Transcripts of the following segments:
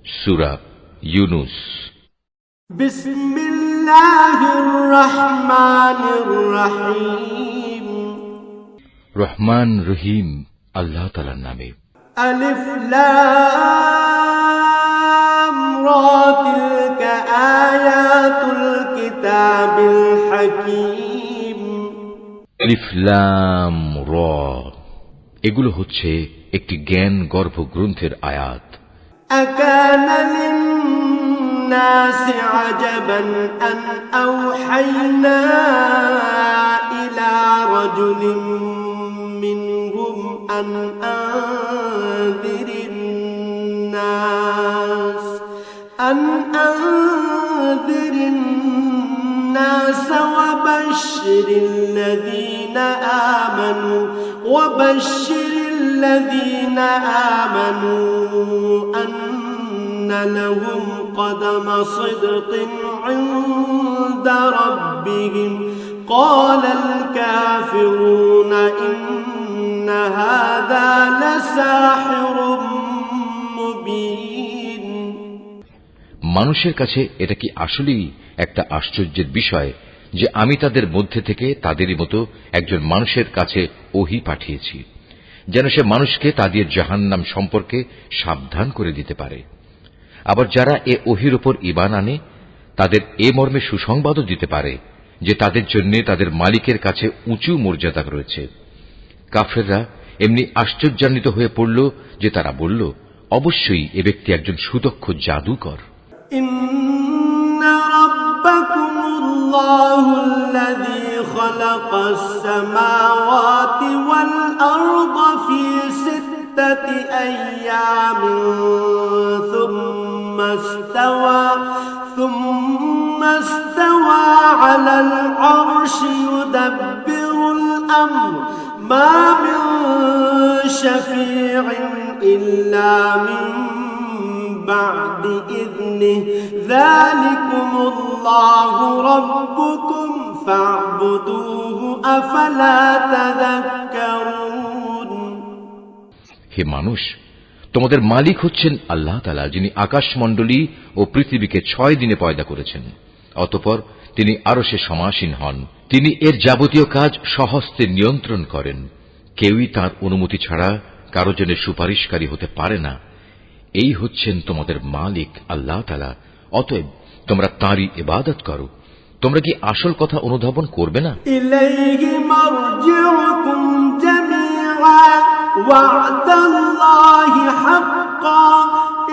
সূরা ইউনুস। বিসমিল্লাহির রহমানির রহিম। রহমান রহিম আল্লাহ তাআলার নামে। আলিফ লাম রা তিলকা আয়াতুল কিতাবিল হাকীম। আলিফ লাম রা, এগুলো হচ্ছে একটি জ্ঞান গর্ভ গ্রন্থের আয়াত। আকানা লিন-নাসি আজাবান আন আওহাইনা ইলা রাজুলিন মিনহুম আন আনযিরিন নাস ওয়া বাশশিরিল লাযীনা আমানু আন্না লাহুম কদমা সিদকিন ইনদা রাব্বিহিম ক্বালাল কাফিরুনা ইন্না হাযা লাসাহিরুম মুবিন। মানুষের কাছে এটা কি আসলেই একটা আশ্চর্যের বিষয় যে আমি তাদের মধ্যে থেকে তাদেরই মতো একজন মানুষের কাছে ওহী পাঠিয়েছি, যেন সে মানুষকে তাদের জাহান্নাম সম্পর্কে সাবধান করে দিতে পারে। আবার যারা এ ওহীর উপর ঈমান আনে তাদের এ মর্মে সুসংবাদও দিতে পারে যে তাদের জন্য তাদের মালিকের কাছে উঁচু মর্যাদা রয়েছে। কাফেররা এমনি আশ্চর্যান্বিত হয়ে পড়ল যে তারা বলল, অবশ্যই এ ব্যক্তি একজন সুদক্ষ জাদুকর। ইন্না রাব্বাকুমুল্লাহুল্লাযী খালাকাস সামাওয়াতি ওয়াল আরদা ফি সিত্তাতি আইয়ামিন থুম্মা ইসতাওয়া আলাল আরশি ইউদাব্বিরুল আমর মা মিন শাফী'in ইল্লা মিন بعد إذنه ذلكم الله ربكم فاعبدوه أفلا تذكرون। হে মানুষ, তোমাদের মালিক হচ্ছেন আল্লাহ তাআলা, যিনি আকাশমণ্ডলী ও পৃথিবীকে 6 দিনে পয়দা করেছেন। অতঃপর তিনি আরশে সমাসীন হন। তিনি এর যাবতীয় কাজ স্বহস্তে নিয়ন্ত্রণ করেন। কেউই তাঁর অনুমতি ছাড়া কারো জন্য সুপারিশকারী হতে পারে না। এই হচ্ছেন তোমাদের মালিক আল্লাহ তাআলা, অতএব তোমরা তাঁরই ইবাদত করো। তোমরা কি আসল কথা অনুধাবন করবে না? ইলাইহি মারজিউকুম জামিআ ওয়া'দাল্লাহি হাক্কান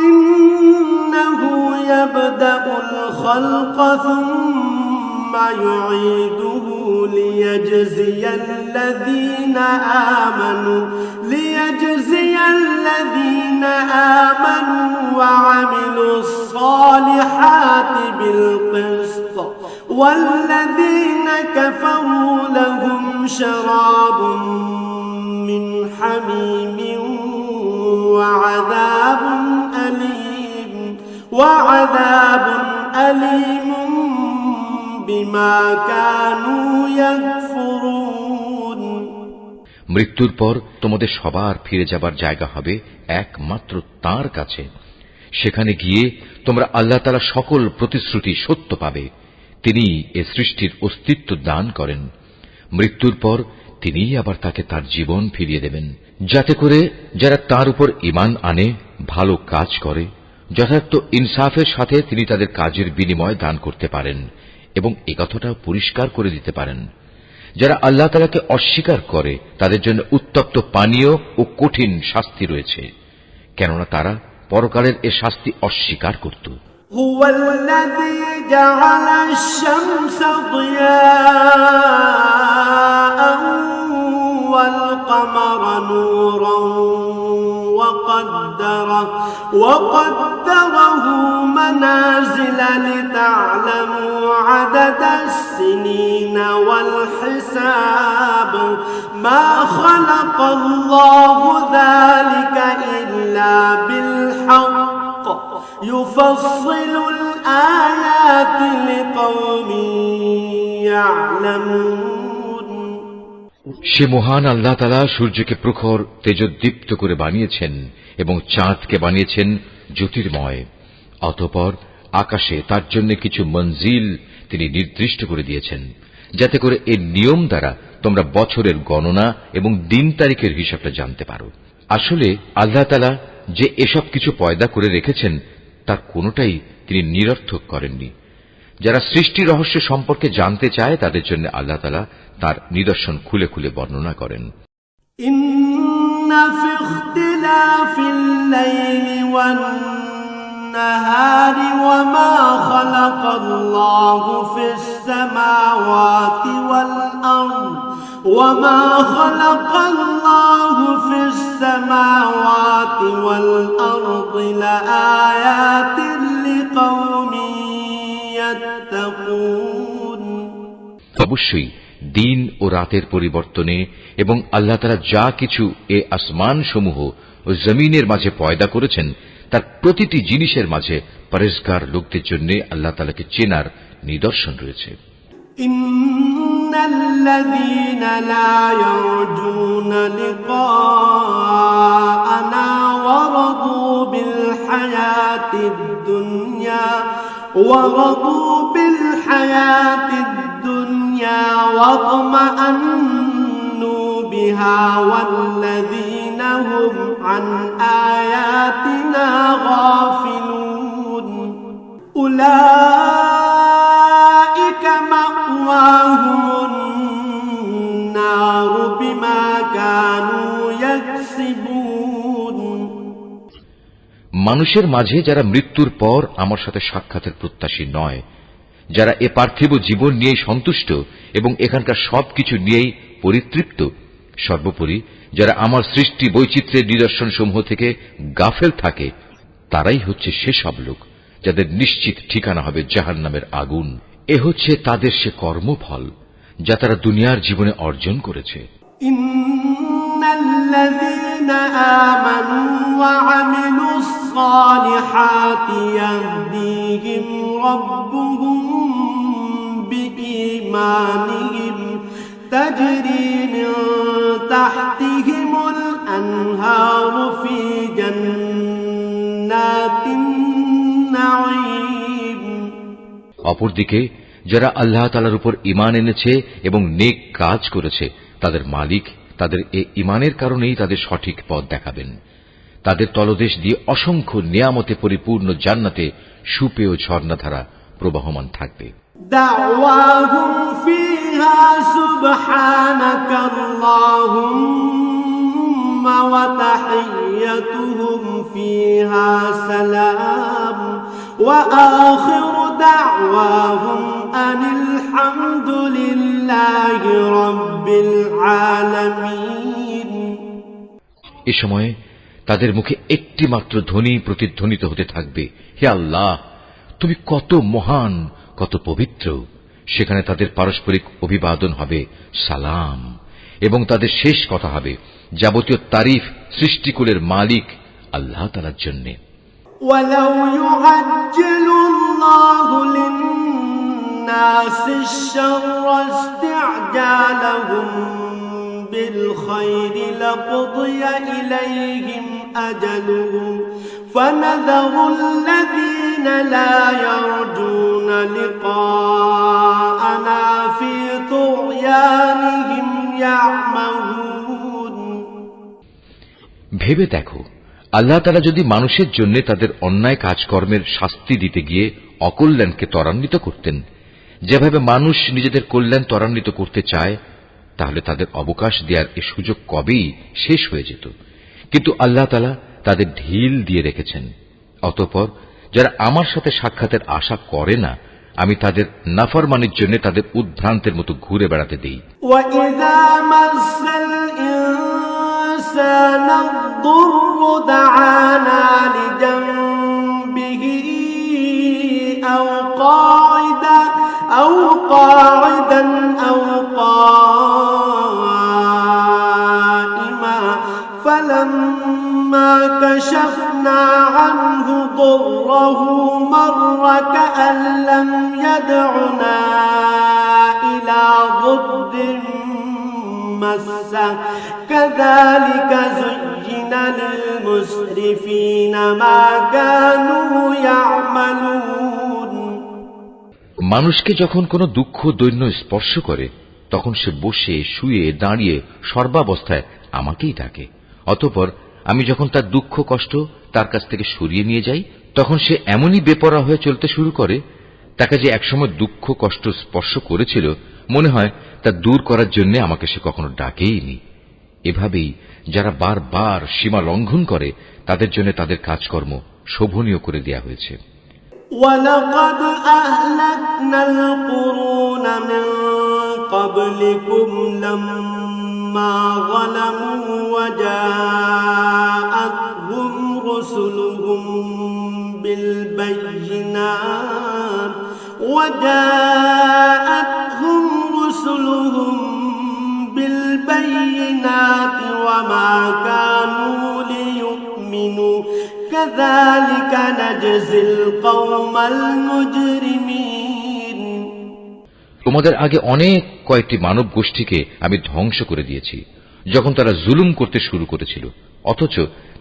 ইন্নাহু ইয়াবদাউল খালকা সুম্মা ইউঈদুহু লিয়াজজিয়াল্লাযীনা আমানু وعملوا الصالحات بالقسط والذين كفروا لهم شراب من حميم وعذاب أليم بما كانوا يكفرون। মৃত্যুর পর তোমাদের সবার ফিরে যাবার জায়গা হবে একমাত্র তাঁর কাছে। সেখানে গিয়ে তোমরা আল্লাহ তাআলা সকল প্রতিশ্রুতি সত্য পাবে। তিনি এ সৃষ্টির অস্তিত্ব দান করেন। মৃত্যুর পর তিনিই আবার তাকে তার জীবন ফিরিয়ে দেবেন, যাতে করে যারা তার উপর ঈমান আনে, ভালো কাজ করে, যথার্থ ইনসাফের সাথে তিনি তাদের কাজের বিনিময় দান করতে পারেন এবং একথাটাও পরিষ্কার করে দিতে পারেন। যারা আল্লাহ তাআলাকে অস্বীকার করে তাদের জন্য উত্তপ্ত পানীয় ও কঠিন শাস্তি রয়েছে, কেননা তারা পরকালের এ শাস্তি অস্বীকার করত। হুয়াল্লাযী জাআলাশ শামসা দিয়াআন ওয়াল কামারা নূরান وقدره منازل لتعلموا عدد السنين والحساب ما خلق الله ذلك إلا بالحق يفصل الآيات لقوم يعلمون। সে মহান আল্লাহ তাআলা সূর্যকে প্রখর তেজোদ্দীপ্ত করে বানিয়েছেন এবং চাঁদকে বানিয়েছেন জ্যোতির্ময়। অতঃপর আকাশে তার জন্য কিছু মঞ্জিল তিনি নির্দিষ্ট করে দিয়েছেন, যাতে করে এর নিয়ম দ্বারা তোমরা বছরের গণনা এবং দিন তারিখের হিসাবটা জানতে পারো। আসলে আল্লাহ তাআলা যে এসব কিছু পয়দা করে রেখেছেন তার কোনোটাই তিনি নিরর্থক করেননি। যারা সৃষ্টি রহস্য সম্পর্কে জানতে চায় তাদের জন্য আল্লাহ তাআলা তার নিদর্শন খুলে খুলে বর্ণনা করেন। ইন্না ফি ইখতিলাফিল লাইলি ওয়ান নাহারি ওয়া মা খালাকাল্লাহু ফিস সামাওয়াতি ওয়াল আরদ ওয়া মা খালাকাল্লাহু ফিস সামাওয়াতি ওয়াল আরদি লাআয়াতিন লিকাওমিন ইয়াত্তাকুন। অবশ্যই দিন ও রাতের পরিবর্তনে এবং আল্লাহ তাআলা যা কিছু এ আসমান সমূহ ও জমিনের মাঝে পয়দা করেছেন তার প্রতিটি জিনিসের মাঝে পরহেজগার লোকদের জন্য আল্লাহ তাআলাকে চেনার নিদর্শন রয়েছে। ইন্নাল্লাযীনা লা ইয়ারজুনা লিকাআনা ওয়া রাদু বিল হায়াতিদ দুনিয়া واطمأنوا بها والذين هم عن آياتنا غافلون أولئك مأواهم النار بما كانوا يكسبون। মানুষের মাঝে যারা মৃত্যুর পর আমার সাথে সাক্ষাতের প্রত্যাশী নয়, যারা এ পার্থিব জীবন নিয়ে সন্তুষ্ট এবং এখানকার সবকিছু নিয়েই পরিতৃপ্ত, সর্বোপরি যারা আমার সৃষ্টি বৈচিত্র্যের নিদর্শন সমূহ থেকে গাফেল থাকে, তারাই হচ্ছে সেসব লোক যাদের নিশ্চিত ঠিকানা হবে জাহান্নামের আগুন। এ হচ্ছে তাদের সে কর্মফল যা তারা দুনিয়ার জীবনে অর্জন করেছে। ইন্নাল্লাযীনা আমানু ওয়া আমিলুস সালিহাতি ইয়াহদিহিম রাব্বুহুম বিঈমানিহিম তাজরি মিন তাহতিহিমুল আনহারু ফি জান্নাতিন নাঈম। অপরদিকে যারা আল্লাহ তাআলার উপর ঈমান এনেছে এবং নেক কাজ করেছে তাদের মালিক তাদের এই ঈমানের কারণেই তাদের সঠিক পথ দেখাবেন। তাদের তলদেশ দিয়ে অসংখ্য নিয়ামতে পরিপূর্ণ জান্নাতে সুপেয় ঝর্ণাধারা প্রবাহমান থাকবে। দাওয়াহুম ফিহা সুবহানাকাল্লাহুম্মা ওয়া তাহিয়্যতুহুম ফিহা সালাম ওয়া আখিরু দাওয়াহুম আনিল হামদুলিল্লাহি রাব্বিল আলামিন। এ সময় তাদের মুখে একটি মাত্র ধ্বনি প্রতিধ্বনিত হতে থাকবে, হে আল্লাহ, তুমি কত মহান, কত পবিত্র। সেখানে তাদের পারস্পরিক অভিবাদন হবে সালাম, এবং তাদের শেষ কথা হবে যাবতীয় তারিফ সৃষ্টিকুলের মালিক আল্লাহ তাআলার জন্য। ওয়ালাউ ইউআজ্জিলুল্লাহু লিন-নাসি আশ-শাররা ইসতি'জালাহুম বিল-খায়রি লাকুদিয়া ইলাইহিম আজালুহুম ফানাযারুল্লাযীনা লা ইয়ারজুনা লিকাআনা ফি তুগয়ানিহিম ইয়া'মাহুন। ভেবে দেখো, আল্লাহ তাআলা যদি মানুষের জন্য তাদের অন্যায় কাজকর্মের শাস্তি দিতে গিয়ে অকল্যাণকে ত্বরান্বিত করতেন, যেভাবে মানুষ নিজেদের কল্যাণ ত্বরান্বিত করতে চায়, তাহলে তাদের অবকাশ দেওয়ার এ সুযোগ কবেই শেষ হয়ে যেত। কিন্তু আল্লাহ তাআলা তাদের ঢিল দিয়ে রেখেছেন। অতঃপর যারা আমার সাথে সাক্ষাতের আশা করে না, আমি তাদের নাফরমানির জন্য তাদের উদ্ভ্রান্তের মতো ঘুরে বেড়াতে দেই। وَإِذَا مَسَّ الْإِنسَانَ الضُّرُّ دَعَانَا لِجَنبِهِ أَوْ قَاعِدًا أَوْ قَائِمًا فَلَمَّا كَشَفْنَا عَنْهُ ضُرَّهُ مَرَّ كَأَن لَّمْ يَدْعُنَا إِلَى ضُرٍّ مَّسَّهُ كَذَلِكَ زُيِّنَ لِلْمُسْرِفِينَ مَا كَانُوا يَعْمَلُونَ تعملون মানুষকে যখন কোনো দুঃখ দৈন্য স্পর্শ করে তখন সে বসে শুয়ে দাঁড়িয়ে সর্বাবস্থায় আমাকেই ডাকে। অতঃপর আমি যখন তার দুঃখ কষ্ট তার কাছ থেকে সরিয়ে নিয়ে যাই তখন সে এমনই বেপরোয়া হয়ে চলতে শুরু করে, তাকে যে একসময় দুঃখ কষ্ট স্পর্শ করেছিল মনে হয় তা দূর করার জন্য আমাকে সে কখনো ডাকেইনি। এভাবেই যারা বারবার সীমা লঙ্ঘন করে তাদের জন্য তাদের কাজকর্ম শোভনীয় করে দেয়া হয়েছে। وَلَقَدْ أَهْلَكْنَا الْقُرُونَ مِنْ قَبْلِكُمْ لَمَّا ظَلَمُوا وَجَاءَتْهُمْ رُسُلُهُم بِالْبَيِّنَاتِ وَمَا كَانُوا لِيُؤْمِنُوا كَذَلِكَ نَجْزِي الْقَوْمَ الْمُجْرِمِينَ তোমাদের আগে অনেক কয়েকটি মানব গোষ্ঠীকে আমি ধ্বংস করে দিয়েছি যখন তারা জুলুম করতে শুরু করেছিল, অথচ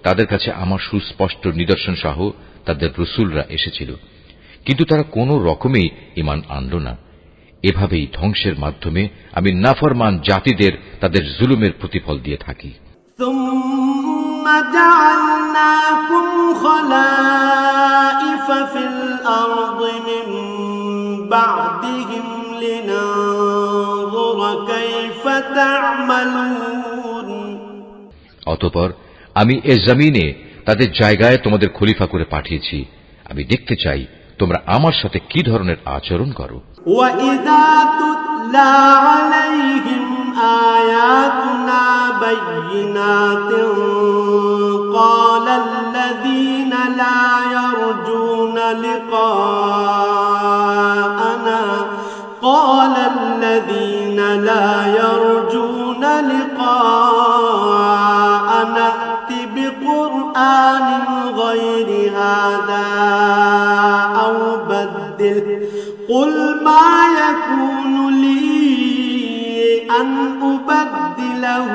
তাদের কাছে আমার সুস্পষ্ট নিদর্শন সহ তাদের রসুলরা এসেছিল, কিন্তু তারা কোনো রকমেই ঈমান আনল না। এভাবেই ধ্বংসের মাধ্যমে আমি নাফরমান জাতিদের তাদের জুলুমের প্রতিফল দিয়ে থাকি। ثُمَّ جَعَلْنَاكُمْ خَلَائِفَ فِي الْأَرْضِ مِنْ بَعْدِهِمْ لِنَنظُرَ كَيْفَ تَعْمَلُونَ অতঃপর আমি এ জমিনে তাদের জায়গায় তোমাদের খলিফা করে পাঠিয়েছি, আমি দেখতে চাই তোমরা আমার সাথে কি ধরনের আচরণ করো। وَإِذَا تُتْلَى عَلَيْهِمْ آيَاتُنَا بَيِّنَاتٍ قَالَ الَّذِينَ لَا يَرْجُونَ لِقَاءَنَا ائْتِ بِقُرْآنٍ غَيْرِ هَذَا أَوْ بَدِّلْهُ قُلْ مَا يَكُونُ لِي أَنْ أُبَدِّلَهُ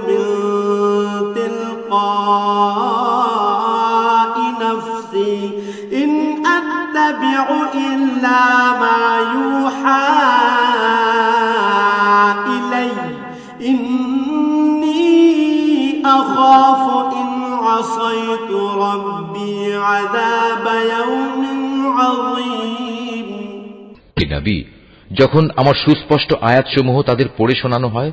مِنْ تِلْقَاءِ نَفْسِي إِنْ أَتَّبِعُ إِلَّا مَا يُوحَى إِلَيَّ إِنِّي أَخَافُ إِنْ عَصَيْتُ رَبِّي عَذَابَ يَوْمٍ عَظِيمٍ নবী, যখন আমার সুস্পষ্ট আয়াতসমূহ তাদের পড়ে শোনানো হয়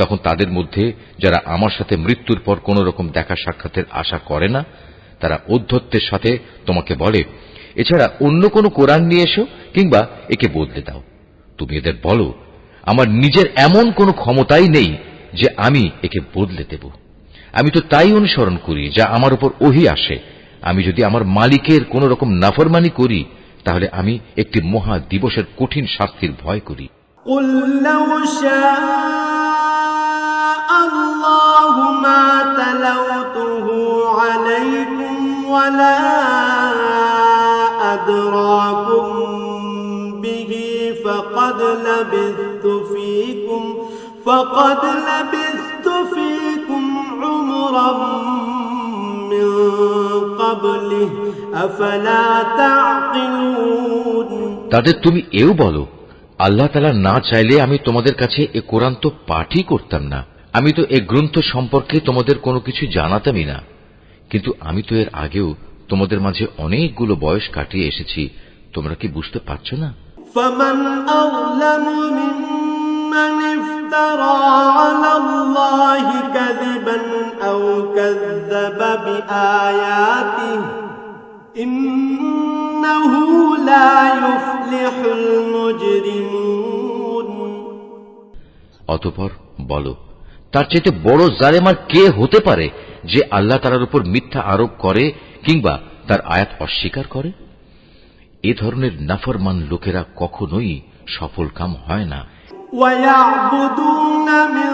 তখন তাদের মধ্যে যারা আমার সাথে মৃত্যুর পর কোন রকম দেখা সাক্ষাতের আশা করে না তারা ঔদ্ধত্যের সাথে তোমাকে বলে, এছাড়া অন্য কোন কোরআন নিয়ে এসো কিংবা একে বদলে দাও। তুমি এদের বলো, আমার নিজের এমন কোনো ক্ষমতাই নেই যে আমি একে বদলে দেব। আমি তো তাই অনুসরণ করি যা আমার উপর ওহী আসে। আমি যদি আমার মালিকের কোন রকম নাফরমানি করি তাহলে আমি একটি মহা দিবসের কঠিন শাস্তির ভয় করি। قُلْ لَوْ شَاءَ اللَّهُ مَا تَلَوْتُهُ عَلَيْكُمْ وَلَا أَدْرَاكُمْ بِهِ فَقَدْ لَبِثْتُ فِيكُمْ عُمُرًا مِّن قَبْلِهِ أَفَلَا تَعْقِلُونَ তাদের তুমি এও বলো, আল্লাহ তাআলা না চাইলে আমি তোমাদের কাছে এ কোরআন তো পাঠই করতাম না। আমি তো এ গ্রন্থ সম্পর্কে তোমাদের কোনো কিছু জানাতামই না, কিন্তু আমি তো এর আগেও তোমাদের মাঝে অনেকগুলো বয়স কাটিয়ে এসেছি। তোমরা কি বুঝতে পারছো না? فَمَنْ أَظْلَمُ مِمَّنِ افْتَرَى عَلَى اللَّهِ كَذِبًا أَوْ كَذَّبَ بِآيَاتِهِ إِنَّهُ لَا يُفْلِحُ الْمُجْرِمُونَ অতঃপর বলো, তার চাইতে বড় জালেম আর কে হতে পারে যে আল্লাহ তাআলার উপর মিথ্যা আরোপ করে কিংবা তার আয়াত অস্বীকার করে? এ ধরনের নাফরমান লোকেরা কখনোই সফল কাম হয় না। وَيَعْبُدُونَ مِن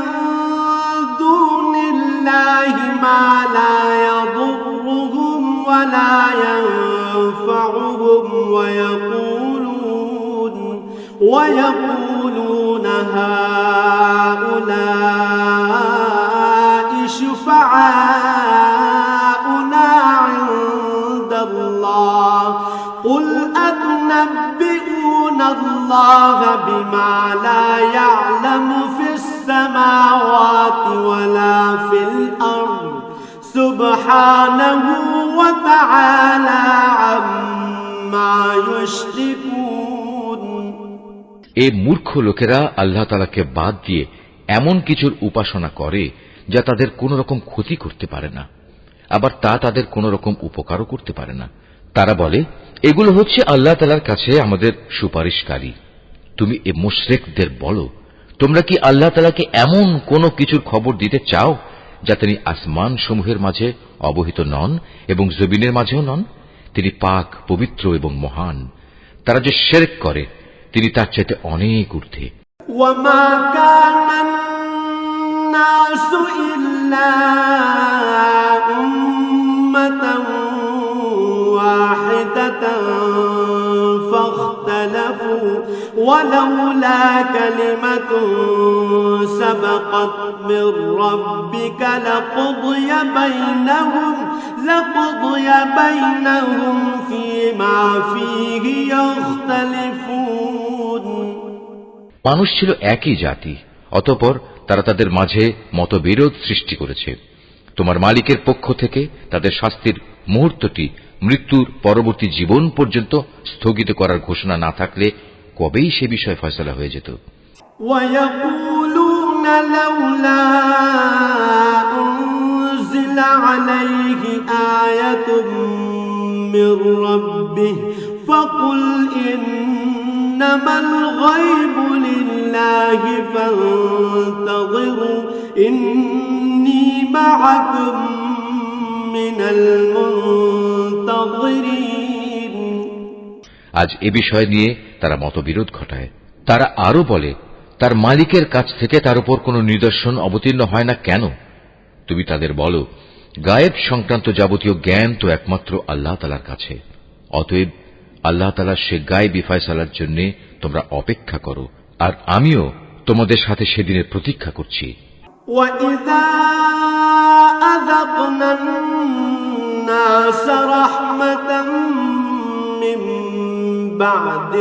دُونِ اللَّهِ مَا لَا يَضُرُّهُمْ وَلَا يَنفَعُهُمْ وَيَقُولُونَ هَؤُلَاءِ شُفَعَاؤُنَا عِندَ اللَّهِ قل أتنبئون الله بما لا يعلم في السماوات ولا في الأرض سبحانه وتعالى عما يشركون এই মূর্খ লোকেরা আল্লাহ তাআলাকে বাদ দিয়ে এমন কিছুর উপাসনা করে যা তাদের কোন রকম ক্ষতি করতে পারে না, আবার তা তাদের কোন রকম উপকারও করতে পারে না। তারা বলে এগুলো হচ্ছে আল্লাহ তাআলার কাছে আমাদের সুপারিশকারী। তুমি এ মুশরিকদের বলো, তোমরা কি আল্লাহ তাআলাকে এমন কোন কিছুর খবর দিতে চাও যা তিনি আসমান সমূহের মাঝে অবহিত নন এবং জমিনের মাঝেও নন? তিনি পাক, পবিত্র এবং মহান। তারা যে শিরক করে তিনি তার চাইতে অনেক ঊর্ধ্বে। وما كان الناس إلا أمة واحدة فاختلفوا ولولا كلمة سبقت من ربك لقضي بينهم فيما فيه يختلفون মানুষ ছিল একই জাতি, অতঃপর তারা তাদের মাঝে মতবিরোধ সৃষ্টি করেছে। তোমার মালিকের পক্ষ থেকে তাদের শাস্তির মুহূর্তটি মৃত্যুর পরবর্তী জীবন পর্যন্ত স্থগিত করার ঘোষণা না থাকলে কবেই সে বিষয়ে ফয়সালা হয়ে যেত। وَيَقُولُونَ لَوْلَا أُنزِلَ عَلَيْهِ آيَةٌ مِّن رَّبِّهِ فَقُلْ إِنَّمَا الْغَيْبُ لِلَّهِ فَانتَظِرُوا إِنِّي مَعَكُم مِّنَ الْمُنتَظِرِينَ। আজ এ বিষয় নিয়ে তারা মতবিরোধ ঘটায়। তারা আরো বলে, তার মালিকের কাছ থেকে তার উপর কোনো নিদর্শন অবতীর্ণ হয় না কেন? তুমি তাদের বলো, গায়েব সংক্রান্ত যাবতীয় জ্ঞান তো একমাত্র আল্লাহ তাআলার কাছে। অতএব আল্লাহ তাআলার সে গায়েবী ফয়সালার জন্য তোমরা অপেক্ষা করো, আর আমিও তোমাদের সাথে সেদিনের প্রতীক্ষা করছি। وَإِذَا أَذَقْنَا النَّاسَ رَحْمَةً مِّن بَعْدِ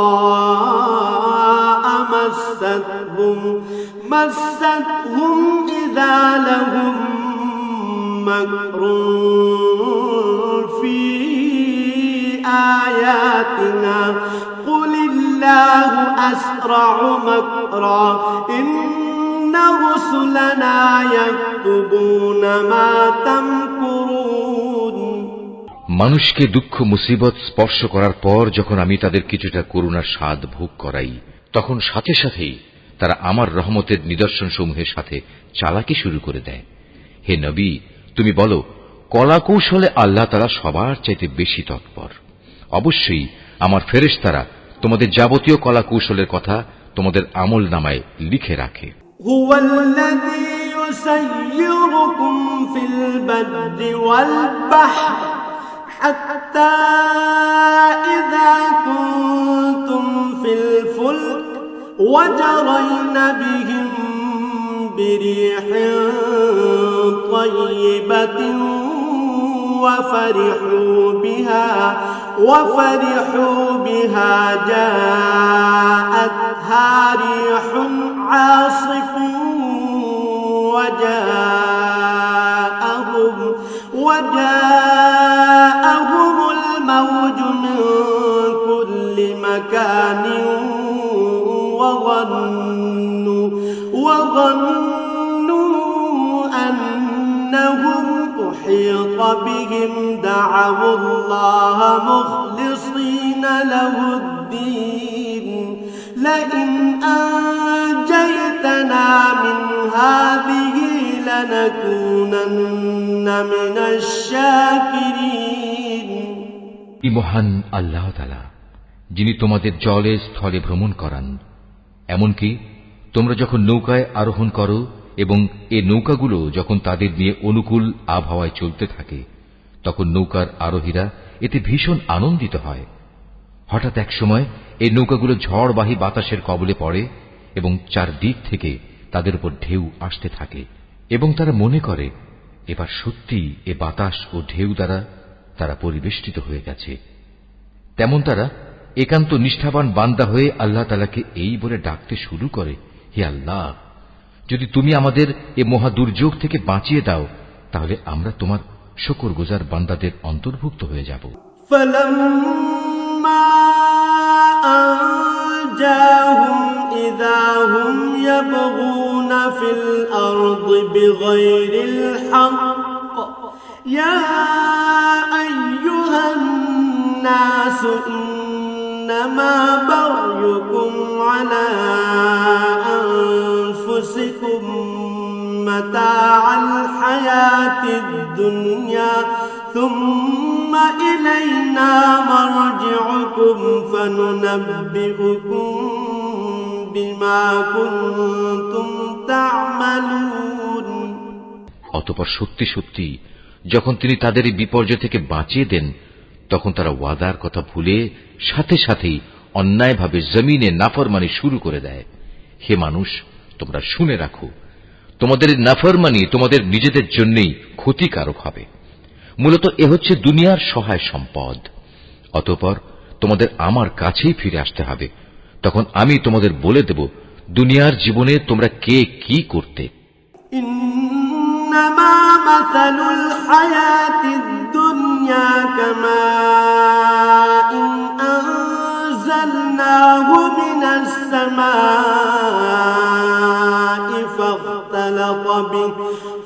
ضَرَّاءَ مَسَّتْهُمْ إِذَا لَهُم مَّكْرٌ فِي آيَاتِنَا قُلِ اللَّهُ أَسْرَعُ مَكْرًا إِنَّ رُسُلَنَا يَكْتُبُونَ مَا تَمْكُرُونَ। মানুষকে দুঃখ মুসিবত স্পর্শ করার পর যখন আমি তাদের কিছুটা করুণার স্বাদ ভোগ করাই, তখন সাথে সাথেই তারা আমার রহমতের নিদর্শন সমূহের সাথে চালাকি শুরু করে দেয়। হে নবী, তুমি বলো, কলাকৌশলে আল্লাহ তাআলা সবার চাইতে বেশি তৎপর। অবশ্যই আমার ফেরেশতারা তোমাদের যাবতীয় কলাকৌশলের কথা তোমাদের আমল নামায় লিখে রাখে। هو الذي يسيركم في البر والبحر حتى إذا كنتم في الفلك وجرين بهم بريح طيبة وفرحوا بها جاءتها ريح عاصف وجاءهم الموج من كل مكان وظنوا أنهم أحيط بهم دعوا الله مخلصين له الدين لئن أنجيتنا من هذه لنكونن من الشاكرين। মহান আল্লাহ তাআলা, যিনি তোমাদের জলে স্থলে ভ্রমণ করান, এমনকি তোমরা যখন নৌকায় আরোহণ করো এবং এ নৌকাগুলো যখন তাদের নিয়ে অনুকূল আবহাওয়ায় চলতে থাকে, তখন নৌকার আরোহীরা এতে ভীষণ আনন্দিত হয়। হঠাৎ এক সময় এই নৌকাগুলো ঝড়বাহী বাতাসের কবলে পড়ে এবং চারদিক থেকে তাদের উপর ঢেউ আসতে থাকে এবং তারা মনে করে এবার সত্যি এ বাতাস ও ঢেউ দ্বারা তারা পরিবেষ্টিত হয়ে গেছে। তেমন তারা একান্ত নিষ্ঠাবান বান্দা হয়ে আল্লাহ তাআলাকে এই বলে ডাকতে শুরু করে, হে আল্লাহ, যদি তুমি আমাদের এ মহা দুর্যোগ থেকে বাঁচিয়ে দাও তাহলে আমরা তোমার শুকরগুজার বান্দাদের অন্তর্ভুক্ত হয়ে যাব। فلما أنجاهم إذا هم يبغون في الأرض بغير الحق يا أيها الناس إنما بغيكم على أنفسكم متاع الحياة الدنيا ثم إلينا مرجعكم فننبئكم بما كنتم تعملون। অতঃপর সত্যি সত্যি যখন তিনি তাদের এই বিপর্যয় থেকে বাঁচিয়ে দেন তখন তারা ওয়াদার কথা ভুলে সাথে সাথেই অন্যায়ভাবে জমিনে নাফরমানি শুরু করে দেয়। হে মানুষ, তোমরা শুনে রাখো, তোমাদের নাফরমানি তোমাদের নিজেদের জন্যই ক্ষতিকারক হবে। মূলত এ হচ্ছে দুনিয়ার সহায় সম্পদ। অতঃপর তোমাদের আমার কাছেই ফিরে আসতে হবে, তখন আমি তোমাদের বলে দেব দুনিয়ার জীবনে তোমরা কে কি করতে। إنما مثل الحياة الدنيا كماء أنزلناه من السماء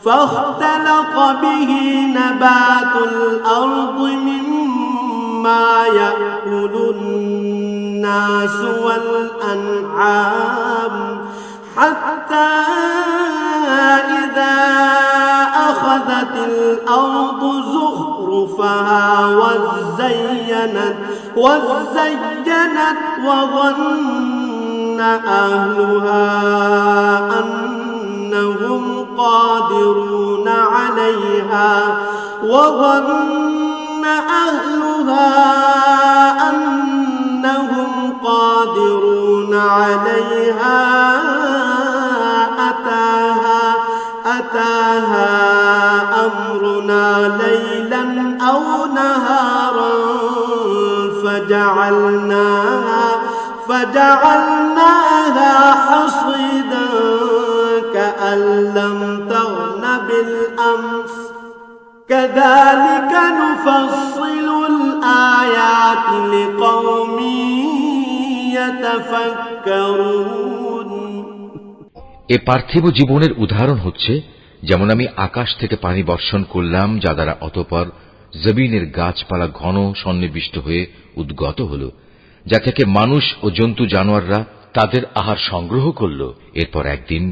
فاختلط به نبات الأرض مما يأكل الناس والأنعام حتى إذا أخذت الأرض زخرفها وزينت وظن أهلها أنهم قادرون عليها أتاها أمرنا ليلا أو نهارا فجعلناها حصيدا كأن لم تغن بالأمس كذلك نفصل الآيات لقوم يتفكرون। এ পার্থিব জীবনের উদাহরণ হচ্ছে যেমন আমি আকাশ থেকে পানি বর্ষণ করলাম, যা দ্বারা অতঃপর জমিনের গাছপালা ঘন সন্নিবিষ্ট হয়ে উদ্গত হল, যা থেকে মানুষ ও জন্তু জানোয়াররা তাদের আহার সংগ্রহ করল। এরপর একদিন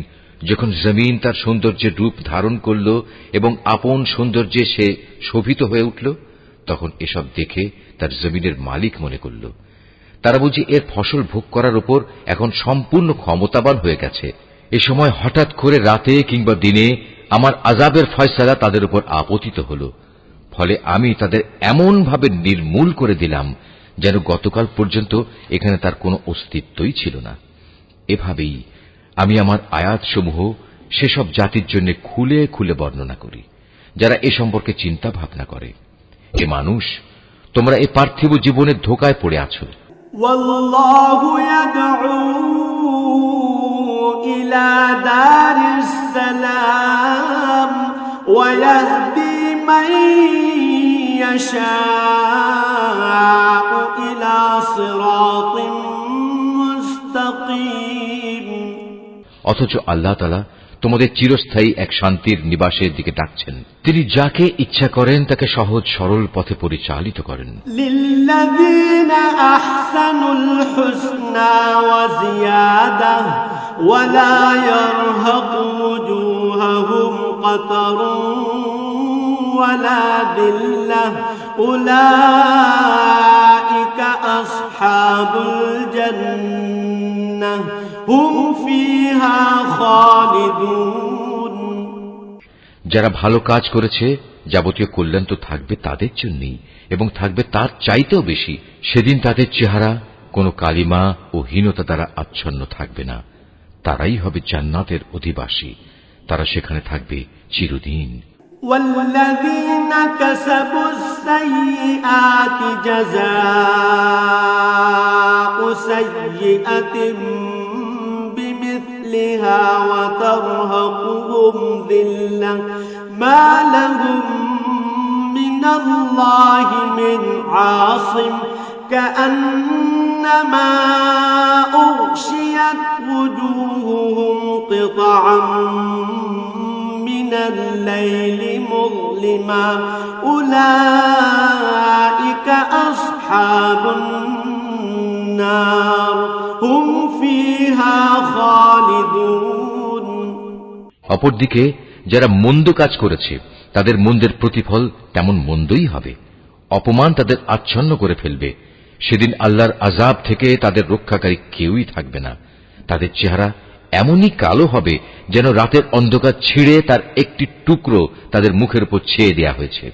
যখন জমিন তার সৌন্দর্যের রূপ ধারণ করল এবং আপন সৌন্দর্যে সে শোভিত হয়ে উঠল, তখন এসব দেখে তার জমিনের মালিক মনে করল তারা বুঝি এর ফসল ভোগ করার উপর এখন সম্পূর্ণ ক্ষমতাবান হয়ে গেছে। এ সময় হঠাৎ করে রাতে কিংবা দিনে আমার আযাবের ফয়সালা তাদের উপর আপতিত হল, ফলে আমি তাদের এমন ভাবে নির্মূল করে দিলাম যেন গতকাল পর্যন্ত এখানে তার কোনো অস্তিত্বই ছিল না। এভাবেই আমি আমার আয়াতসমূহ সেসব জাতির জন্য খুলে খুলে বর্ণনা করি যারা এ সম্পর্কে চিন্তা ভাবনা করে। এ মানুষ, তোমরা এ পার্থিব জীবনের ধোঁকায় পড়ে আছো। والله يدعو إلى دار السلام ويهدي من يشاء إلى صراط مستقيم। অথচ আল্লাহ তাআলা তোমাদের চিরস্থায়ী এক শান্তির নিবাসের দিকে ডাকছেন। তিনি যাকে ইচ্ছা করেন তাকে সহজ সরল পথে পরিচালিত করেন। লিল্লাযীনা আহসানুল হুসনা ওয়া জিয়াদা ওয়া লা ইয়ারহাকু ওয়ুজুহাহুম কাতারুন ওয়া লা যিল্লাহ উলাইকা আসহাবুল জান্নাহ হুম ফিহা খালিদুন। যারা ভালো কাজ করেছে যাবতীয় কল্যাণ তো থাকবে তাদের জন্যই এবং থাকবে তার চাইতেও বেশি। সেদিন তাদের চেহারা কোনো কালিমা ও হীনতা দ্বারা আচ্ছন্ন থাকবে না। তারাই হবে জান্নাতের অধিবাসী, তারা সেখানে থাকবে চিরদিন। والذين كسبوا السيئات جزاء سيئة بمثلها وترهقهم ذلة ما لهم من الله من عاصم كأنما أغشيت وجوههم قطعا من الليل مظلما أولئك أصحاب النار هم فيها خالدون অপরদিকে যারা মন্দ কাজ করেছে তাদের মন্দের প্রতিফল তেমন মন্দই হবে। অপমান তাদের আচ্ছন্ন করে ফেলবে। সেদিন আল্লাহর আযাব থেকে তাদের রক্ষাকারী কেউই থাকবে না। তাদের চেহারা এমনই কালো হবে যেন রাতের অন্ধকার ছিঁড়ে তার একটি টুকরো তাদের মুখের উপর ছেয়ে দেয়া হয়েছে।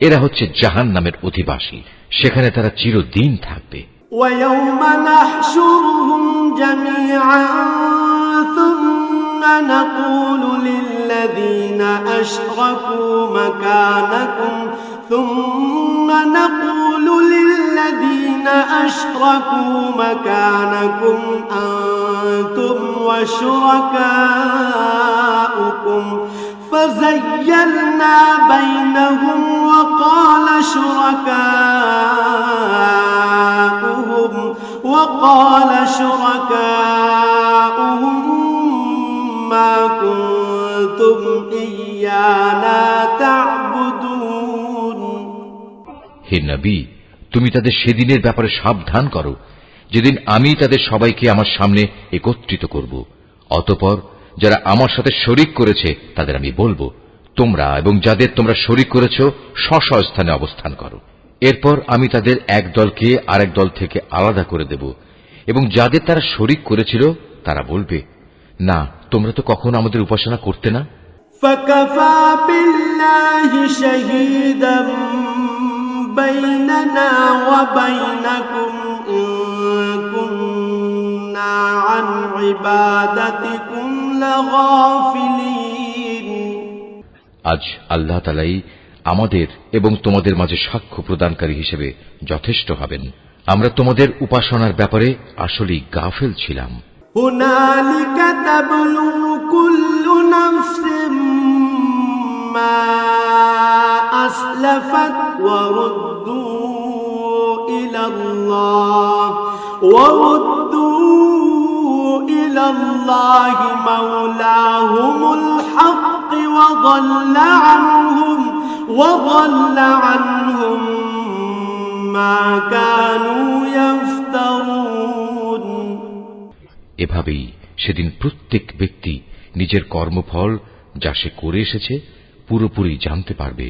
এরা হচ্ছে জাহান্নামের অধিবাসী, সেখানে তারা চিরদিন থাকবে। ويوم نحشرهم جميعا ثم نقول للذين أشركوا مكانكم أنتم وشركاؤكم فزيلنا بينهم وقال شركاؤهم ما كنتم إيانا تعبدون হে নবী, তুমি তাদের সেদিনের ব্যাপারে সাবধান করো যেদিন আমি তাদের সবাইকে আমার সামনে একত্রিত করব। অতঃপর যারা আমার সাথে শরীক করেছে তাদের আমি বলবো, তোমরা এবং যাদের তোমরা শরীক করেছ স্ব স্থানে অবস্থান করো। এরপর আমি তাদের এক দলকে আরেক দল থেকে আলাদা করে দেব এবং যাদের তারা শরীক করেছিল তারা বলবে, না, তোমরা তো কখনো আমাদের উপাসনা করতে না। فكفى بالله شهيدا بيننا وبينكم إن كنا عن عبادتكم لغافلين আজ আল্লাহ তাআলাই আমাদের এবং তোমাদের মাঝে সাক্ষ্য প্রদানকারী হিসেবে যথেষ্ট হবেন। আমরা তোমাদের উপাসনার ব্যাপারে আসলেই গাফেল ছিলাম। هنالك تبلو كل نفس ما أسلفت وردوا إلى الله مولاهم الحق وضل عنهم ما كانوا يفترون এভাবেই সেদিন প্রত্যেক ব্যক্তি নিজের কর্মফল যা সে করে এসেছে পুরোপুরি জানতে পারবে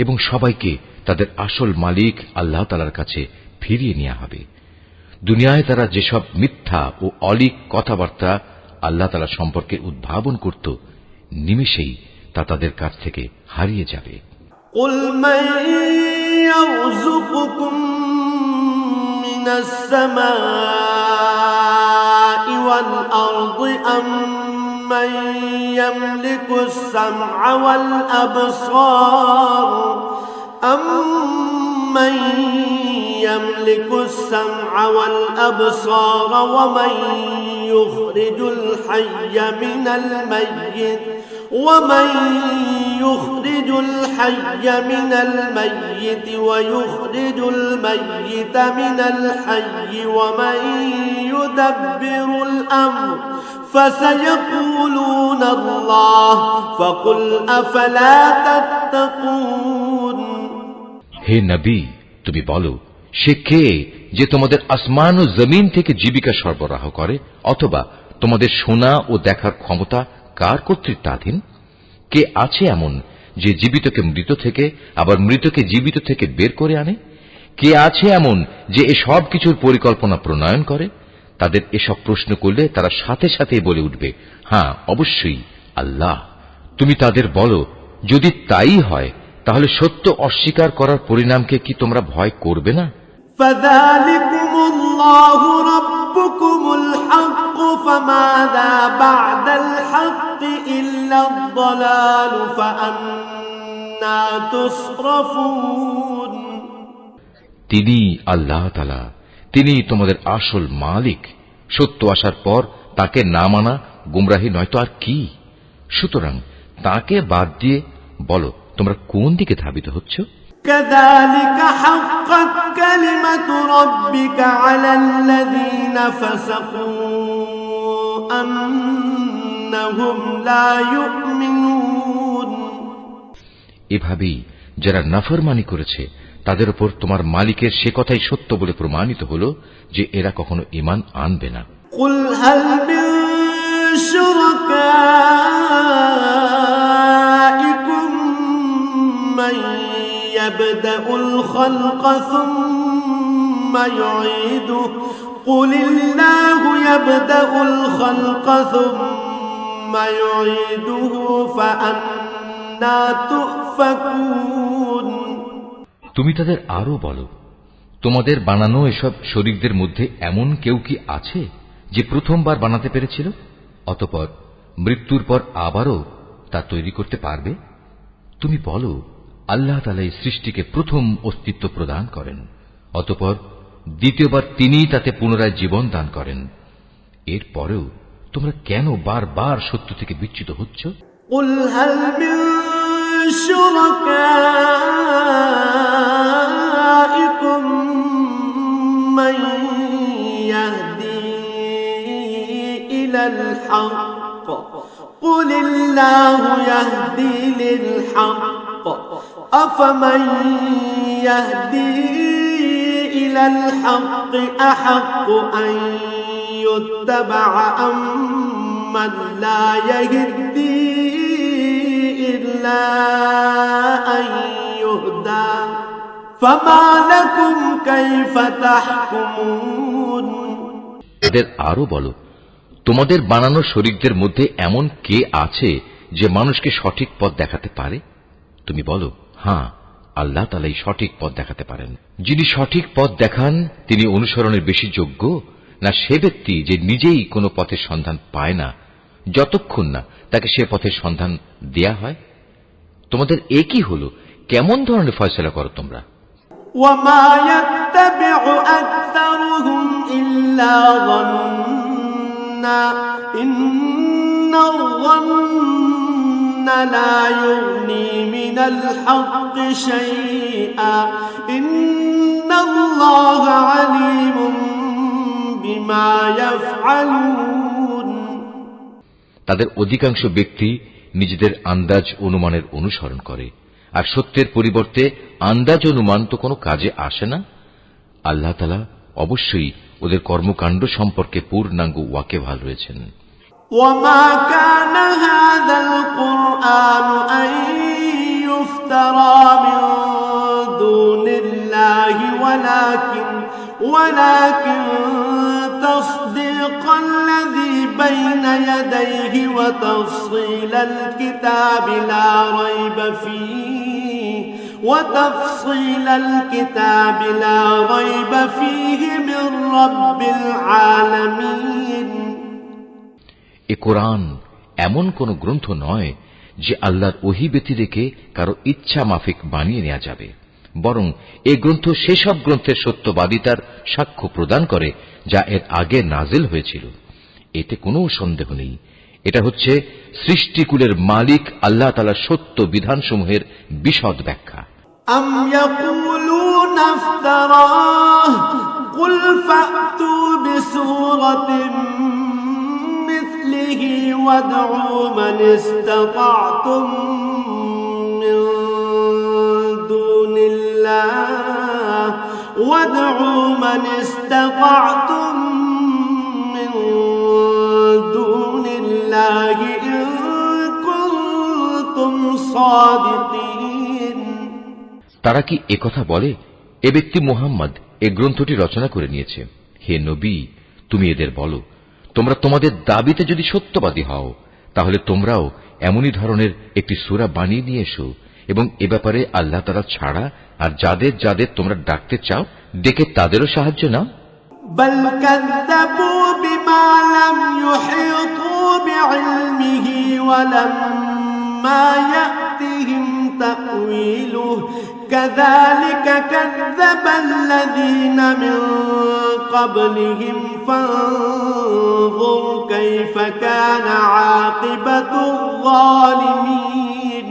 এবং সবাইকে তাদের আসল মালিক আল্লাহ তাআলার কাছে ফিরিয়ে নেওয়া হবে। দুনিয়ায় তারা যেসব মিথ্যা ও অলীক কথাবার্তা আল্লাহ তাআলা সম্পর্কে উদ্ভাবন করত, নিমেষেই তা তাদের কাছ থেকে হারিয়ে যাবে। قل من يرزقكم من السماء والأرض أم من يملك السمع والأبصار ومن يخرج الحي من الميت ويخرج الميت من الحي ومن يدبر الأمر فسيقولون الله فقل أفلا تتقون হে নবী, তুমি বলো, সে কে যে তোমাদের আসমান ও জমিন থেকে জীবিকা সরবরাহ করে, অথবা তোমাদের শোনা ও দেখার ক্ষমতা কার কর্তৃত্বাধীন? কে আছে এমন যে জীবিতকে মৃত থেকে আবার মৃতকে জীবিত থেকে বের করে আনে? কে আছে এমন যে এসব কিছুর পরিকল্পনা প্রণয়ন করে? তাদের এসব প্রশ্ন করলে তারা সাথে সাথে বলে উঠবে, হ্যাঁ, অবশ্যই আল্লাহ। তুমি তাদের বলো, যদি তাই হয় তাহলে সত্য অস্বীকার করার পরিণামকে কি তোমরা ভয় করবে না? فذلكم الله ربكم الحق فماذا بعد الحق إلا الضلال فأنا تصرفون তিনি আল্লাহ তাআলা, তিনি তোমাদের আসল মালিক। সত্য আসার পর তাকে না মানা গুমরাহি নয়তো আর কি। সুতরাং তাকে বাদ দিয়ে বলো তোমরা কোন দিকে ধাবিত হচ্ছ। كذلك حقت كلمة ربك على الذين فسقوا أنهم لا يؤمنون এভাবেই যারা নাফরমানি করেছে তাদের উপর তোমার মালিকের সে কথাই সত্য বলে প্রমাণিত হল যে এরা কখনো ঈমান আনবে না। قل هل من شركائكم من يبدأ الخلق ثم يعيده قل الله يبدأ الخلق ثم يعيده فأنى تؤفكون তুমি তাদের আরো বলো, তোমাদের বানানো এসব শরীকদের মধ্যে এমন কেউ কি আছে যে প্রথমবার বানাতে পেরেছিল, অতঃপর মৃত্যুর পর আবারও তা তৈরি করতে পারবে? তুমি বলো, আল্লাহ তাআলা এই সৃষ্টিকে প্রথম অস্তিত্ব প্রদান করেন, অতঃপর দ্বিতীয়বার তিনিই তাতে পুনরায় জীবন দান করেন। এরপরেও তোমরা কেন বারবার সত্য থেকে বিচ্যুত হচ্ছ? قل هل من شركائكم من يهدي إلى الحق قل الله يهدي للحق أفمن يهدي إلى الحق أحق أن يتبع أم من لا يهدي إلا أن يهدى فما لكم كيف تحكمون এদের আরো বলো, তোমাদের বানানো শরীকদের মধ্যে এমন কে আছে যে মানুষকে সঠিক পথ দেখাতে পারে? তুমি বলো, হ্যাঁ, আল্লাহ তাআলাই সঠিক পথ দেখাতে পারেন। যিনি সঠিক পথ দেখান তিনি অনুসরণের বেশি যোগ্য না সে ব্যক্তি যে নিজেই কোনো পথের সন্ধান পায় না যতক্ষণ না তাকে সে পথের সন্ধান দেয়া হয়? তোমাদের একই হলো, কেমন ধরনের ফয়সালা করো তোমরা? وما يتبع أكثرهم إلا ظنا إن الظن لا يغني من الحق شيئا إن الله عليم بما يفعلون তাদের অধিকাংশ ব্যক্তি নিজেদের আন্দাজ অনুমানের অনুসরণ করে, আর সত্যের পরিবর্তে আন্দাজ অনুমান তো কোনো কাজে আসে না। আল্লাহ তাআলা অবশ্যই ওদের কর্মকাণ্ড সম্পর্কে পূর্ণাঙ্গ ওয়াকিবহাল রয়েছেন। وما كان هذا القرآن أن يفترى من دون الله ولكن تصديق الذي بين يديه وتفصيل الكتاب لا ريب فيه من رب العالمين এ কোরআন এমন কোন গ্রন্থ নয় যে আল্লাহর ওহী ব্যতি রেখে কারো ইচ্ছা মাফিক বানিয়ে নেওয়া যাবে, বরং এ গ্রন্থ সেসব গ্রন্থের সত্যবাদিতার সাক্ষ্য প্রদান করে যা এর আগে নাজিল হয়েছিল। এতে কোনো সন্দেহ নেই, এটা হচ্ছে সৃষ্টিকুলের মালিক আল্লাহ তাআলার সত্য বিধানসমূহের বিশদ ব্যাখ্যা। أم يقولون افتراه قل فأتوا بسورة مثله وادعوا من استطعتم من دون الله إن كنتم صادقين তারা কি একথা বলে, এ ব্যক্তি মুহাম্মদ এ গ্রন্থটি রচনা করে নিয়েছে? হে নবী, তুমি এদের বলো, তোমরা তোমাদের দাবিতে যদি সত্যবাদী হও তাহলে তোমরাও এমনই ধরনের একটি সূরা বানিয়ে নিয়ে এসো এবং এ ব্যাপারে আল্লাহ তাআলা ছাড়া আর যাদের যাদের তোমরা ডাকতে চাও ডেকে তাদেরও সাহায্য নাও। بل كذبوا بما لم يحيطوا بعلمه ولما يأتهم تأويله كذلك كذب الذين من قبلهم فانظر كيف كان عاقبة الظالمين